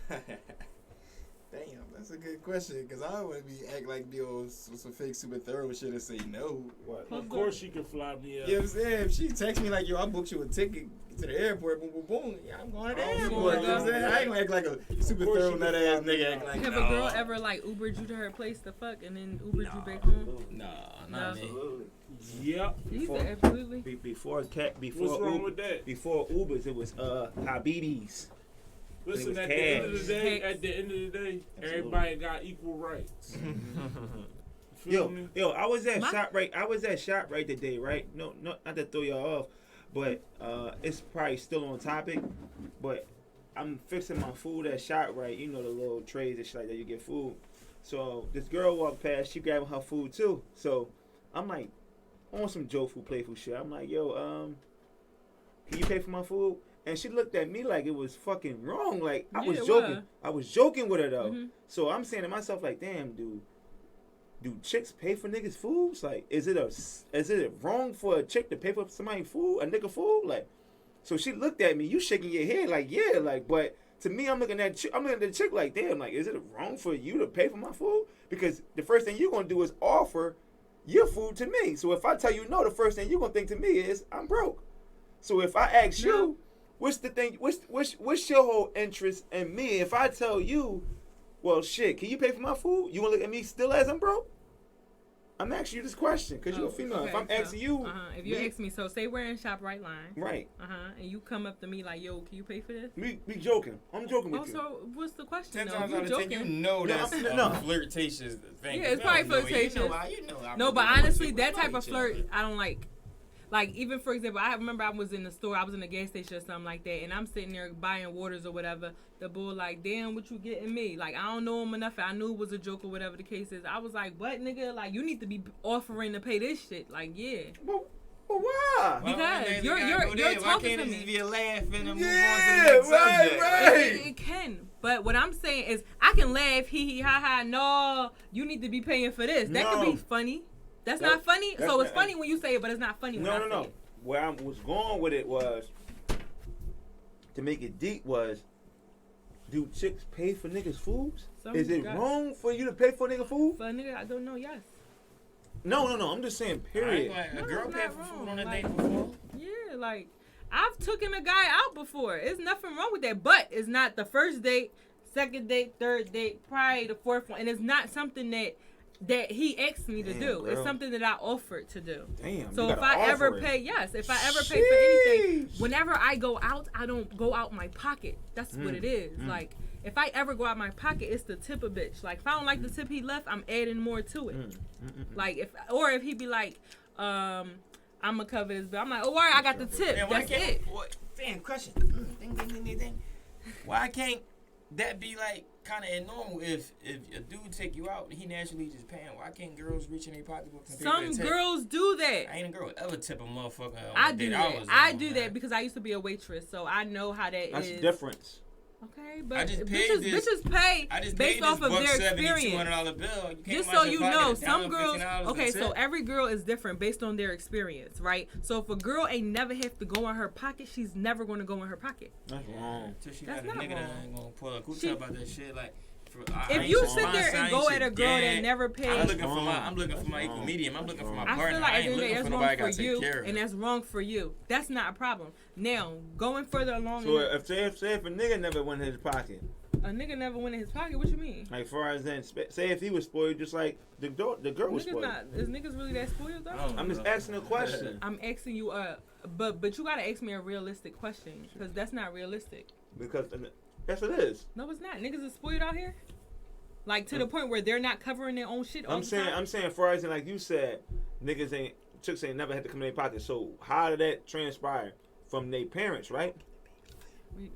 Damn, that's a good question. Cause I would act like be on some fake super thorough shit and say no. What? Of course she can fly me out. You know what I'm saying? If she text me like, yo, I booked you a ticket to the airport, boom, boom, boom, yeah, I'm going to the Oh, airport. You know what I'm yeah. saying? I ain't gonna act like a super Of course thorough she nut can ass fly me nigga out. acting like, Have no. a girl ever like Ubered you to her place to fuck and then Ubered you back home? Nah, No. not me. Yep. He said absolutely. Before What's wrong with that? Before Ubers, it was Habibis. Listen, was at the end of cash. the day, Absolutely. everybody got equal rights. Feel me? Yo, I was at ShopRite. I was at ShopRite today, right? No, not to throw y'all off, But it's probably still on topic. But I'm fixing my food at ShopRite. You know the little trays and shit like that you get food. So this girl walked past. She grabbing her food too. So I'm like, on some joke-ful, playful shit. I'm like, yo, can you pay for my food? And she looked at me like it was fucking wrong. Like I was joking. I was joking with her though. Mm-hmm. So I'm saying to myself like, damn, dude. Do chicks pay for niggas' foods? Like, is it wrong for a chick to pay for somebody's food, a nigga food? Like, so she looked at me. You shaking your head like, yeah, like, but to me, I'm looking at the chick like, damn, like, is it wrong for you to pay for my food? Because the first thing you're gonna do is offer your food to me. So if I tell you no, the first thing you're gonna think to me is I'm broke. So if I ask you, what's the thing? What's your whole interest in me? If I tell you, well, shit, can you pay for my food? You wanna look at me still as I'm broke? I'm asking you this question because you're a female. Okay, if I'm asking you, if you ask me, so say we're in ShopRite line, right? And you come up to me like, "Yo, can you pay for this?" We joking. I'm joking with you. So what's the question? 10 times out of 10, you know that's flirtatious thing. Yeah, it's probably flirtatious. No, but honestly, that type of flirt, I don't like. Like, even, for example, I remember I was in the store, I was in a gas station or something like that, and I'm sitting there buying waters or whatever. The bull like, damn, what you getting me? Like, I don't know him enough. I knew it was a joke or whatever the case is. I was like, what, nigga? Like, you need to be offering to pay this shit. Like, yeah. Well, why? Because you're talking why can't to it me. just be a laugh and move on to the next subject? Right. It can. But what I'm saying is, I can laugh, hee, ha, ha, no, you need to be paying for this. That could be funny. That's not funny. So it's funny when you say it, but it's not funny when I say it. Where I was going with it was to make it deep was, do chicks pay for niggas' foods? Is it wrong for you to pay for nigga food? For a nigga, I don't know. Yes. No. I'm just saying. Period. A girl paid for food on a date before. Yeah, like I've taken a guy out before. There's nothing wrong with that, but it's not the first date, second date, third date, probably the fourth one, and it's not something that he asked me to do. Girl. It's something that I offered to do. Damn. So if I ever pay for anything, whenever I go out, I don't go out my pocket. That's what it is. Like, if I ever go out my pocket, it's to tip a bitch. Like, if I don't like the tip he left, I'm adding more to it. Like, if he be like, I'm gonna cover this bill, I'm like, oh, all right, I got the tip. That's it. Damn, question. Ding. Why can't that be like kind of normal? If a dude take you out, he naturally just paying. Why can't girls reach in their pocketbook and pay for the tip? Some girls do that. I ain't a girl ever tip a motherfucker. I do that. I do that because I used to be a waitress, so I know how that is. That's the difference. Okay, but bitches pay based off of their experience. Bill. Just so you know, some girls. Okay, so every girl is different based on their experience, right? So if a girl ain't never have to go in her pocket, she's never going to go in her pocket. That's wrong. That's not wrong. That ain't gonna pull a coochie about that shit. Like, if you sit there and go at a girl that never paid, I'm looking for my equal medium. I'm looking for my partner. I feel like I ain't looking for nobody got to take care of. And that's wrong for you. That's not a problem. Now, going further along. So if a nigga never went in his pocket. A nigga never went in his pocket? What you mean? Like, far as then, say if he was spoiled just like the girl was spoiled. Is niggas really that spoiled though? I'm just asking a question. I'm asking you but you gotta ask me a realistic question because that's not realistic. Because yes, it is. No, it's not. Niggas is spoiled out here. Like to the point where they're not covering their own shit. I'm saying, far as like you said, chicks ain't never had to come in their pocket. So how did that transpire from their parents, right?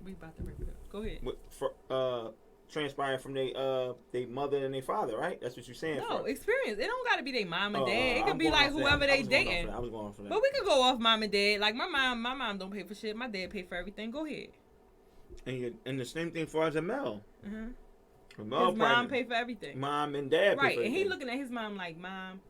We about to wrap it up. Go ahead. Transpiring from their mother and their father, right? That's what you're saying. No, experience. It don't gotta be their mom and dad. It could be like whoever they dating. I was going for that. But we could go off mom and dad. Like my mom don't pay for shit. My dad pay for everything. Go ahead. And the same thing for as a male. Mm-hmm. His mom pay for everything. Mom and dad pay for everything. Right, and he looking at his mom like, Mom,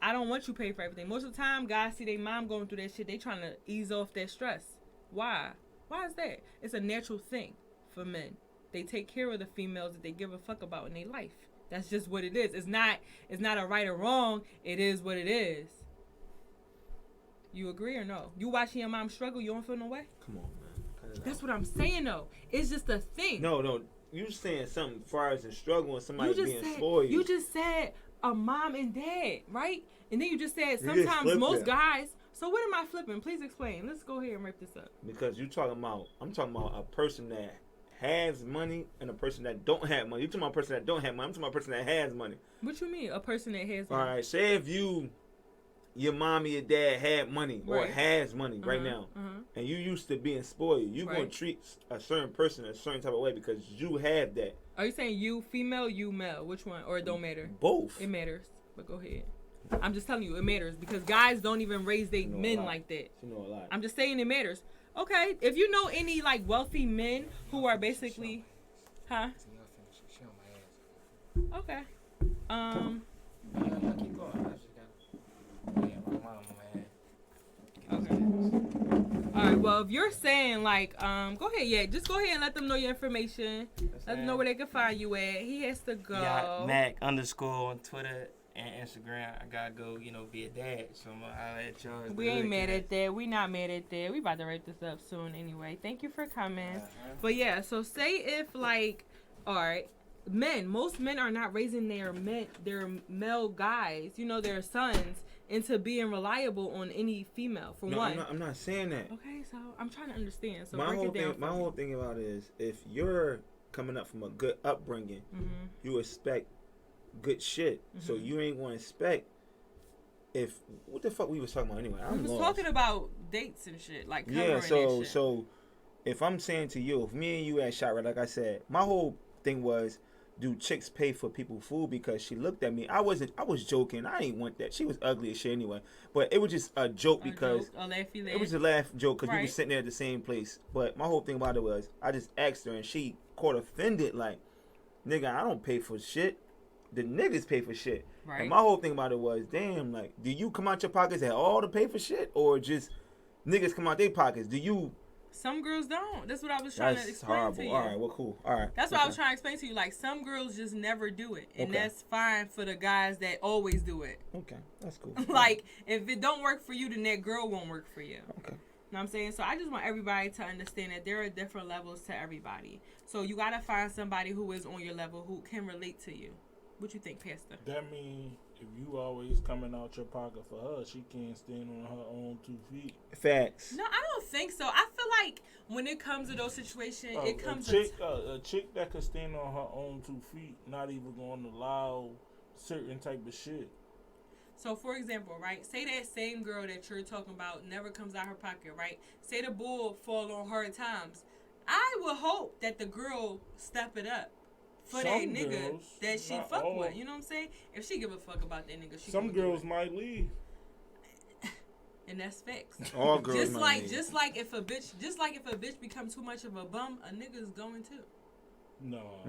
I don't want you to pay for everything. Most of the time, guys see their mom going through that shit. They trying to ease off that stress. Why? Why is that? It's a natural thing for men. They take care of the females that they give a fuck about in their life. That's just what it is. It's not a right or wrong. It is what it is. You agree or no? You watching your mom struggle, you don't feel no way? Come on, man. That's what I'm saying, though. It's just a thing. No. You saying something as far as the struggle and somebody being spoiled. You just said a mom and dad, right? And then you just said sometimes most guys. So what am I flipping? Please explain. Let's go ahead and wrap this up. Because I'm talking about a person that has money and a person that don't have money. You talking about a person that don't have money. I'm talking about a person that has money. What you mean, a person that has money? All right, say if your mom and your dad had money or has money right now. and you used to being spoiled, you gonna treat a certain person a certain type of way because you have that. Are you saying you female, you male? Which one? Or it don't matter? Both. It matters. But go ahead. I'm just telling you, it matters because guys don't even raise their men like that. You know a lot. I'm just saying it matters. Okay, if you know any like wealthy men who are basically, huh? Okay. Keep going. Okay. All right. Well, if you're saying like, go ahead. Yeah, just go ahead and let them know your information. Let them know where they can find you at. He has to go. Yeah, Mac _ on Twitter and Instagram. I gotta go, be a dad. So I'll let y'all. We ain't mad at that. We not mad at that. We about to wrap this up soon anyway. Thank you for coming. But yeah, so say if like, all right, most men are not raising their male guys, their sons, into being reliable on any female. For one, I'm not saying that. Okay, so I'm trying to understand. So my whole thing about it is if you're coming up from a good upbringing, you expect good shit. So you ain't going to expect what the fuck we was talking about anyway. We was talking about dates and shit, like so if I'm saying to you, if me and you had shot right, like I said, my whole thing was, do chicks pay for people food? Because she looked at me. I was joking. I ain't want that. She was ugly as shit anyway. But it was just a joke because it was a laugh joke because we were sitting there at the same place. But my whole thing about it was, I just asked her and she caught offended like, nigga, I don't pay for shit. The niggas pay for shit. Right. And my whole thing about it was, damn, like, do you come out your pockets at all to pay for shit, or just niggas come out their pockets? Do you? Some girls don't. That's what I was trying to explain to you. All right, well, cool. All right. That's what I was trying to explain to you. Like, some girls just never do it, and that's fine for the guys that always do it. Okay, that's cool. Like, if it don't work for you, then that girl won't work for you. Okay. Know what I'm saying? So I just want everybody to understand that there are different levels to everybody. So you gotta find somebody who is on your level who can relate to you. What you think, Pastor? That means if you always coming out your pocket for her, she can't stand on her own 2 feet. Facts. No, I don't think so. I feel like when it comes to those situations, it comes a chick that could stand on her own 2 feet, not even going to allow certain type of shit. So, for example, right, say that same girl that you're talking about never comes out her pocket, right? Say the bull fall on hard times. I would hope that the girl step it up for that nigga that she fuck with. You know what I'm saying? If she give a fuck about that nigga, some girls might leave. And that's facts. All girls just might leave. Just like if a bitch becomes too much of a bum, a nigga's going too. No.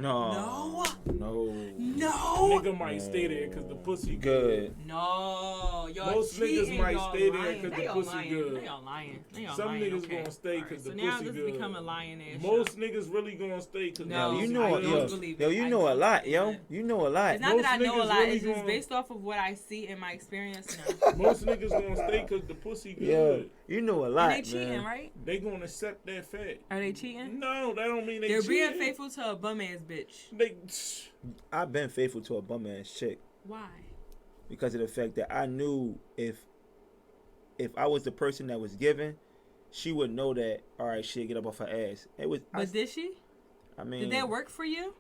Nigga might stay there because the pussy good. No, y'all most cheating, niggas might stay there because the pussy lying. good. They all lying. Some niggas gonna stay because the pussy good. So now this become a lying ass. Most niggas really gonna stay because you know a lot, yo. You know a lot. It's not that I know a lot. It's just based off of what I see in my experience now. Most niggas gonna stay because the pussy good. You know a lot, and they cheating, right? They gonna accept that fact. Are they cheating? No, that don't mean they're cheating. being faithful to a bum ass bitch. I've been faithful to a bum ass chick. Why? Because of the fact that I knew if I was the person that was giving, she would know that. All right, she'd get up off her ass. But did she? I mean, did that work for you?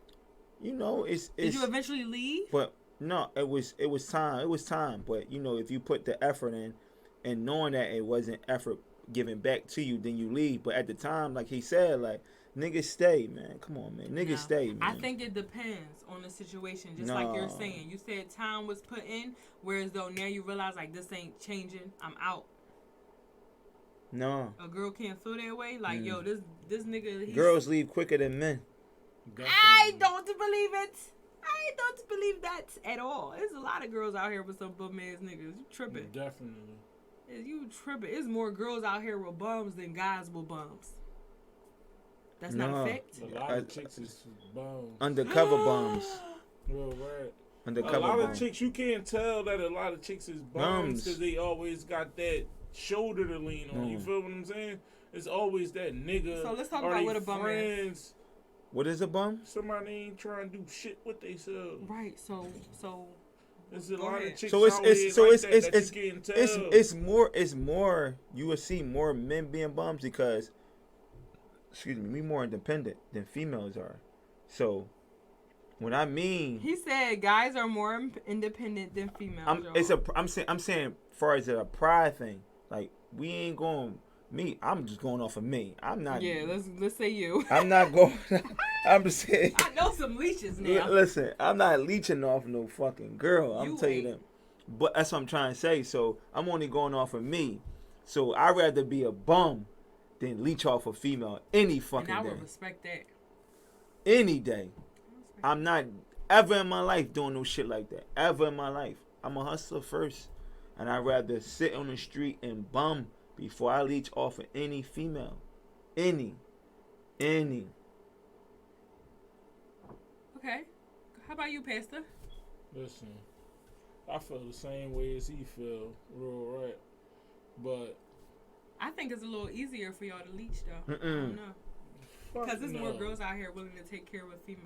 You know, it's. Did you eventually leave? But no, it was time. It was time. But you know, if you put the effort in, and knowing that it wasn't effort given back to you, then you leave. But at the time, like he said, like, niggas stay, man. Come on, man. Niggas stay, man. I think it depends on the situation. Just like you're saying. You said time was put in, whereas though now you realize, like, this ain't changing. I'm out. No. A girl can't feel that way. Like, yo, this nigga. Girls leave quicker than men. Definitely. I don't believe it. I don't believe that at all. There's a lot of girls out here with some bum ass niggas. You tripping. Definitely. You tripping. There's more girls out here with bums than guys with bums. That's not a fact. A lot of chicks is bums. Undercover bums. Well, right. Undercover a lot bums. of chicks, you can't tell that a lot of chicks is bums because they always got that shoulder to lean on. You feel what I'm saying? It's always that nigga. So let's talk about what a bum is. What is a bum? Somebody ain't trying to do shit with themselves. Right. So. There's a lot of chicks it's more. You will see more men being bums because, excuse me, we more independent than females are. So, what I mean, he said guys are more independent than females. I'm saying, as far as a pride thing, like we ain't going Me, I'm just going off of me. I'm not. Yeah, let's say you. I'm not going. I'm just saying. I know some leeches now. Listen, I'm not leeching off no fucking girl. I'm telling you ain't. that. But that's what I'm trying to say. So I'm only going off of me. So I'd rather be a bum than leech off a female any fucking And I day. would respect that. Any day. I'm not ever in my life doing no shit like that. Ever in my life. I'm a hustler first. And I'd rather sit on the street and bum before I leech off of any female. Any. Okay. How about you, Pastor? Listen, I feel the same way as he feel, real right. But I think it's a little easier for y'all to leech, though. I Mm-mm. don't know. Because there's more girls out here willing to take care of a female.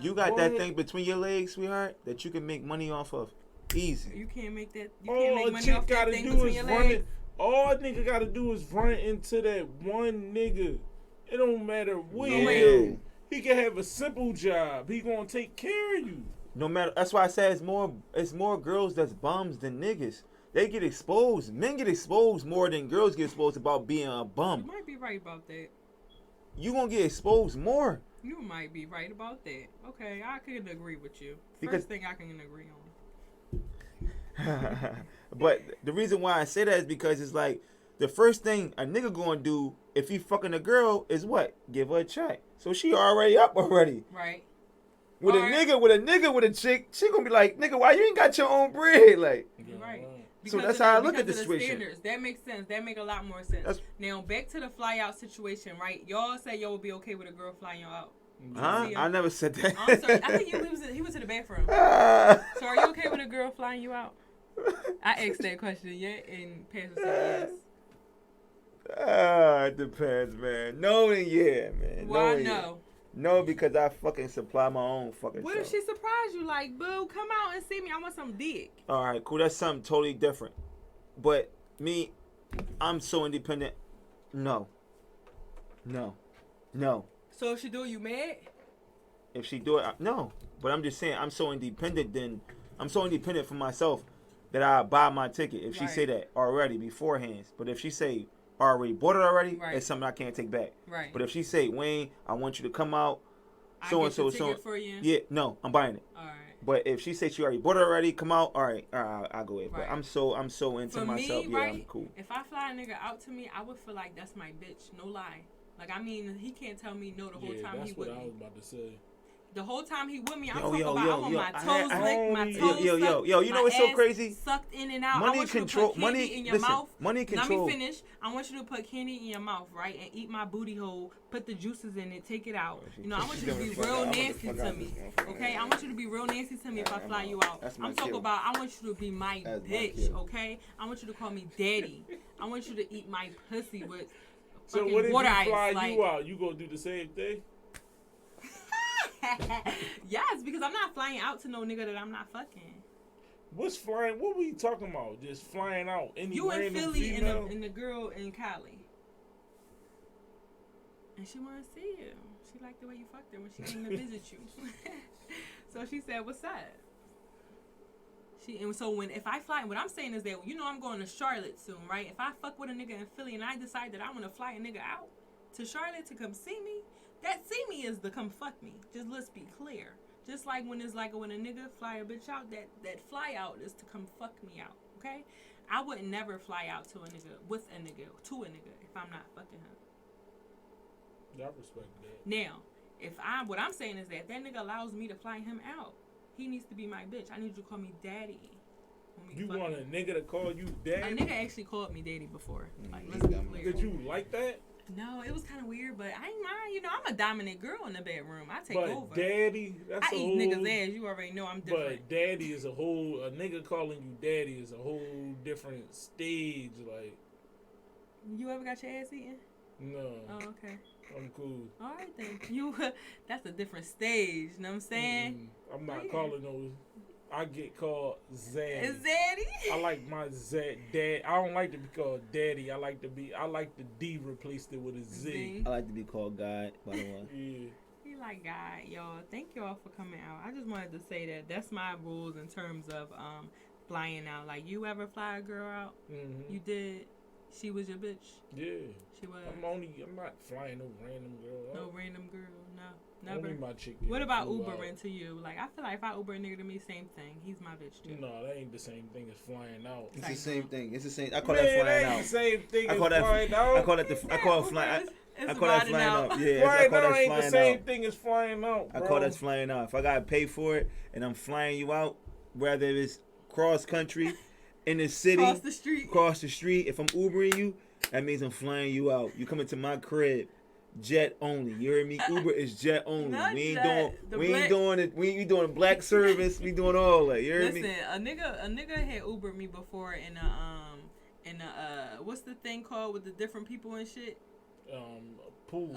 You got that thing between your legs, sweetheart, that you can make money off of. Easy. You can't make that. You all can't make a money chick off that gotta thing do between is your run legs. it. All a nigga gotta do is run into that one nigga. It don't matter what he do. He can have a simple job. He gonna take care of you. No matter. That's why I say it's more girls that's bums than niggas. They get exposed. Men get exposed more than girls get exposed about being a bum. You might be right about that. You gonna get exposed more. You might be right about that. Okay, I can agree with you. Because- First thing I can agree on. But the reason why I say that is because it's like the first thing a nigga gonna do if he fucking a girl is what? Give her a check. So she already up already. Right. With Alright. a nigga with a chick, she gonna be like, nigga, why you ain't got your own bread? Like, You're right. So Because that's of how I the- look at because the of the situation. standards. That makes sense. That make a lot more sense. That's- Now back to the fly out situation, right? Y'all say y'all would be okay with a girl flying y'all out. huh? See, I never said that. I'm sorry. I think he was in the bathroom. Ah. So are you okay with a girl flying you out? I asked that question, yeah, and Pastor said It depends, man. No and yeah, man. yes. Why and yeah. no? No, because I fucking supply my own fucking What if self. she surprised you? Like, boo, come out and see me. I want some dick. All right, cool. That's something totally different. But me, I'm so independent. No. So if she do, you mad? If she do it, no. But I'm just saying, I'm so independent. I'm so independent for myself that I buy my ticket. If she Right. say that already beforehand, but if she say already bought it already, Right. it's something I can't take back. Right. But if she say, Wayne, I want you to come out, I so get and so, the so, ticket for you. yeah, no, I'm buying it. All right. But if she say she already bought it already, come out, all right, I'll go ahead. Right. But I'm so into For myself. me, Yeah, right? I'm cool. If I fly a nigga out to me, I would feel like that's my bitch. No lie. Like, I mean, he can't tell me no the whole time that's he what with I me. was about to say. The whole time he with me, I'm Yo, talking yo, about yo, I want yo, my I- toes I- licked, my Yo, toes yo, sucked, yo, you know my what's so ass crazy? Sucked in and out. I Money want you control. to put candy Money. in your Listen. mouth. Money control. Let me finish. I want you to put candy in your mouth, right, and eat my booty hole. Put the juices in it. Take it out. You know, I want you to be real nasty to me. Okay, I want you to be real nasty to me if I fly you out. That's my I'm talking kill. about. I want you to be my That's my bitch. kill. Okay, I want you to call me daddy. I want you to eat my pussy with So fucking what if water he ice. fly Like, you out? You gonna do the same thing? yes, because I'm not flying out to no nigga that I'm not fucking. What's flying? What we talking about? Just flying out? Any You in random Philly female? and the girl in Cali. And she want to see you. She liked the way you fucked her when she came to visit you. So she said, what's up? And so if I fly, what I'm saying is that, you know, I'm going to Charlotte soon, right? If I fuck with a nigga in Philly and I decide that I want to fly a nigga out to Charlotte to come see me, that see me is to come fuck me. Just let's be clear. Just like when it's like when a nigga fly a bitch out, that fly out is to come fuck me out, okay? I would never fly out to a nigga, with a nigga, to a nigga, if I'm not fucking him. I respect that. Now, what I'm saying is that nigga allows me to fly him out. He needs to be my bitch. I need you to call me daddy. when we You fucking. want a nigga to call you A daddy? nigga actually called me daddy before. Like, let's be clear. Did you like that? No, it was kind of weird, but I ain't mind. You know, I'm a dominant girl in the bedroom. I take But over. daddy, that's I a eat whole. niggas' ass. You already know I'm different. But daddy is a nigga calling you daddy is a whole different stage. Like, You ever got your ass eaten? no, Oh, okay. I'm cool. All right then. That's a different stage. You know what I'm saying? I'm not Yeah. calling those. I get called Zaddy. Is daddy? I like my dad. I don't like to be called daddy. I like the D replaced it with a Z. I like to be called God, by the way. Yeah. He like God, y'all. Thank y'all for coming out. I just wanted to say that that's my rules in terms of flying out. Like, you ever fly a girl out? Mm-hmm. You did. She was your bitch. Yeah. She was. I'm not flying no random girl. No random girl. No, never. Only my chick. What about Ubering to you? Like, I feel like if I Uber a nigga to me, same thing. He's my bitch too. No, that ain't the same thing as flying out. It's the same thing. It's the same. I call that flying out. The same thing I call that flying out. I call it flying. I call that flying out. Yeah, flying I call out that ain't flying the same out. thing as flying out, bro. I call that flying out. If I gotta pay for it and I'm flying you out, whether it's cross country, in the city, across the street. If I'm Ubering you, that means I'm flying you out. You coming to my crib, jet only. You heard me? Uber is jet only. We ain't doing a black service. We doing all that. You heard me? Listen, a nigga had Ubered me before in a what's the thing called with the different people and shit? Pool.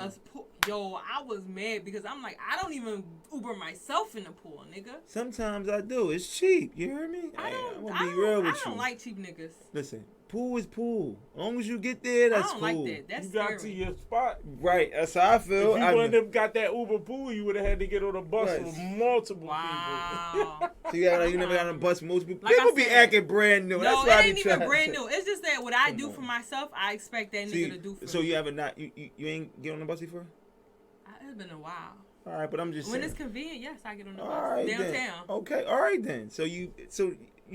Yo, I was mad because I'm like, I don't even Uber myself in the pool, nigga. Sometimes I do. It's cheap. You heard me? I'm gonna be real with you. I don't like cheap niggas. Listen, pool is pool. As long as you get there, that's cool. I don't like that. That's you got scary. to your spot. Right. That's how I feel. If you wouldn't have got that Uber pool, you would have had to get on a bus with multiple people. So you never got on a bus with multiple people. Like People be acting brand new. No, that's it ain't even brand new. It's just that what I do for myself, I expect that nigga to do for me. So you haven't you ain't get on the bus before? It's been a while. All right, but I'm just when saying. it's convenient, yes, I get on the all bus right, downtown. Then. Okay, all right then. So you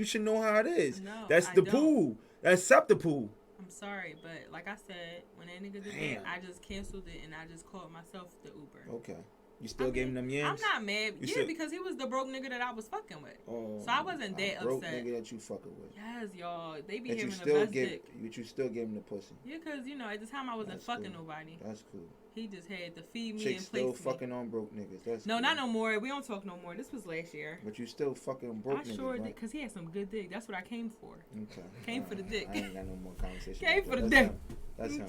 should know how it is. No, that's the pool. That's up the pool. I'm sorry, but like I said, when that nigga did that, I just canceled it and I just called myself the Uber. Okay. You still gave him them yams? I'm not mad. Because he was the broke nigga that I was fucking with. Oh, so I wasn't that broke upset. Nigga that you fucking with. Yes, y'all. They be having the best dick. But you still gave him the pussy. Yeah, because, at the time I wasn't fucking nobody. That's cool. He just had to feed me Chicks and place still me. fucking on broke niggas. That's no, cool. not no more. We don't talk no more. This was last year. But you still fucking on broke niggas, sure right? did, because he had some good dick. That's what I came for. Okay. Came for the dick. I ain't got no more conversation. Came for the dick. That's him.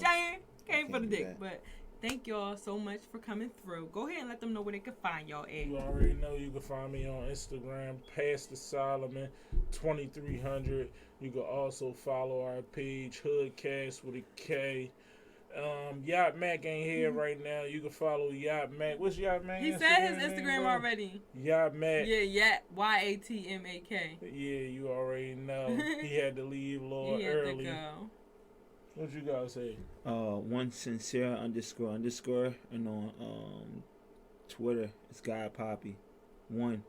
Came for the dick. But thank y'all so much for coming through. Go ahead and let them know where they can find y'all at. You already know you can find me on Instagram, Pastor Solomon 2300. You can also follow our page, Hoodcast with a K. Yacht Mac ain't here right now. You can follow Yacht Mac. What's Yacht Mac? He said his Instagram already. Yacht Mac. Yeah, Yacht YATMAK. Yeah, you already know. He had to leave a little early. To go. What you gotta say? One sincere __, and on Twitter it's Guy Poppy. One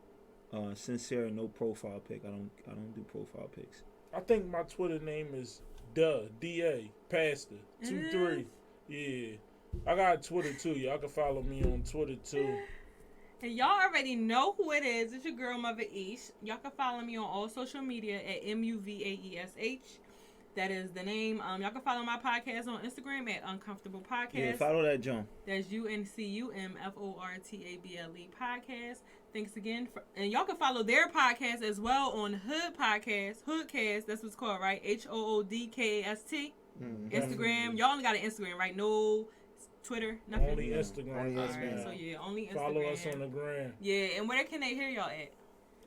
sincere, no profile pic. I don't do profile pics. I think my Twitter name is DA Pastor 23. Yeah, I got a Twitter too. Y'all can follow me on Twitter too. And y'all already know who it is. It's your girl MuvaEsh. Y'all can follow me on all social media at MuvaEsh. That is the name. Y'all can follow my podcast on Instagram at Uncomfortable Podcast. Yeah, follow that, John. That's UNCUMFORTABLE Podcast. Thanks again. And y'all can follow their podcast as well on Hoodcast. That's what it's called, right? HOODKAST. Instagram. Y'all only got an Instagram, right? No Twitter, nothing. Only Instagram. Only Instagram. Right, so yeah, only Instagram. Follow us on the gram. Yeah, and where can they hear y'all at?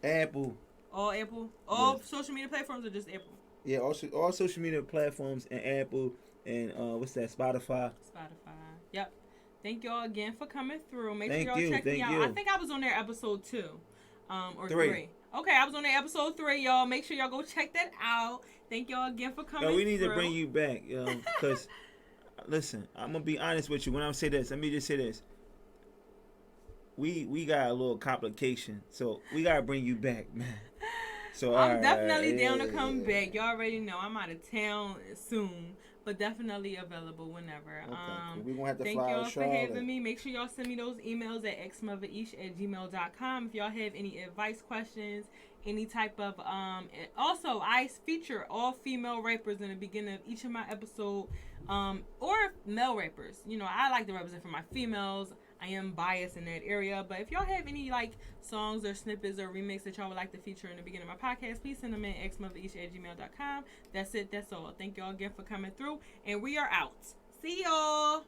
Apple. All Apple? All social media platforms or just Apple? Yeah, all social media platforms and Apple and what's that? Spotify. Yep. Thank y'all again for coming through. Make Thank sure y'all check me out. you. I think I was on there episode 2, or 3. 3. Okay, I was on there episode 3, y'all. Make sure y'all go check that out. Thank y'all again for coming. No, we need to bring you back, because listen, I'm gonna be honest with you. When I say this, let me just say this. We got a little complication, so we gotta bring you back, man. So I'm definitely down to come back. Y'all already know I'm out of town soon, but definitely available whenever. Okay, we gonna have to thank fly y'all for having me. Make sure y'all send me those emails at xmoveesh@gmail.com if y'all have any advice, questions, any type of also I feature all female rappers in the beginning of each of my episodes, or male rappers. I like to represent for my females. I am biased in that area, but if y'all have any songs or snippets or remix that y'all would like to feature in the beginning of my podcast, please send them in xmoveesh@gmail.com. That's it. That's all. Thank y'all again for coming through, and we are out. See y'all.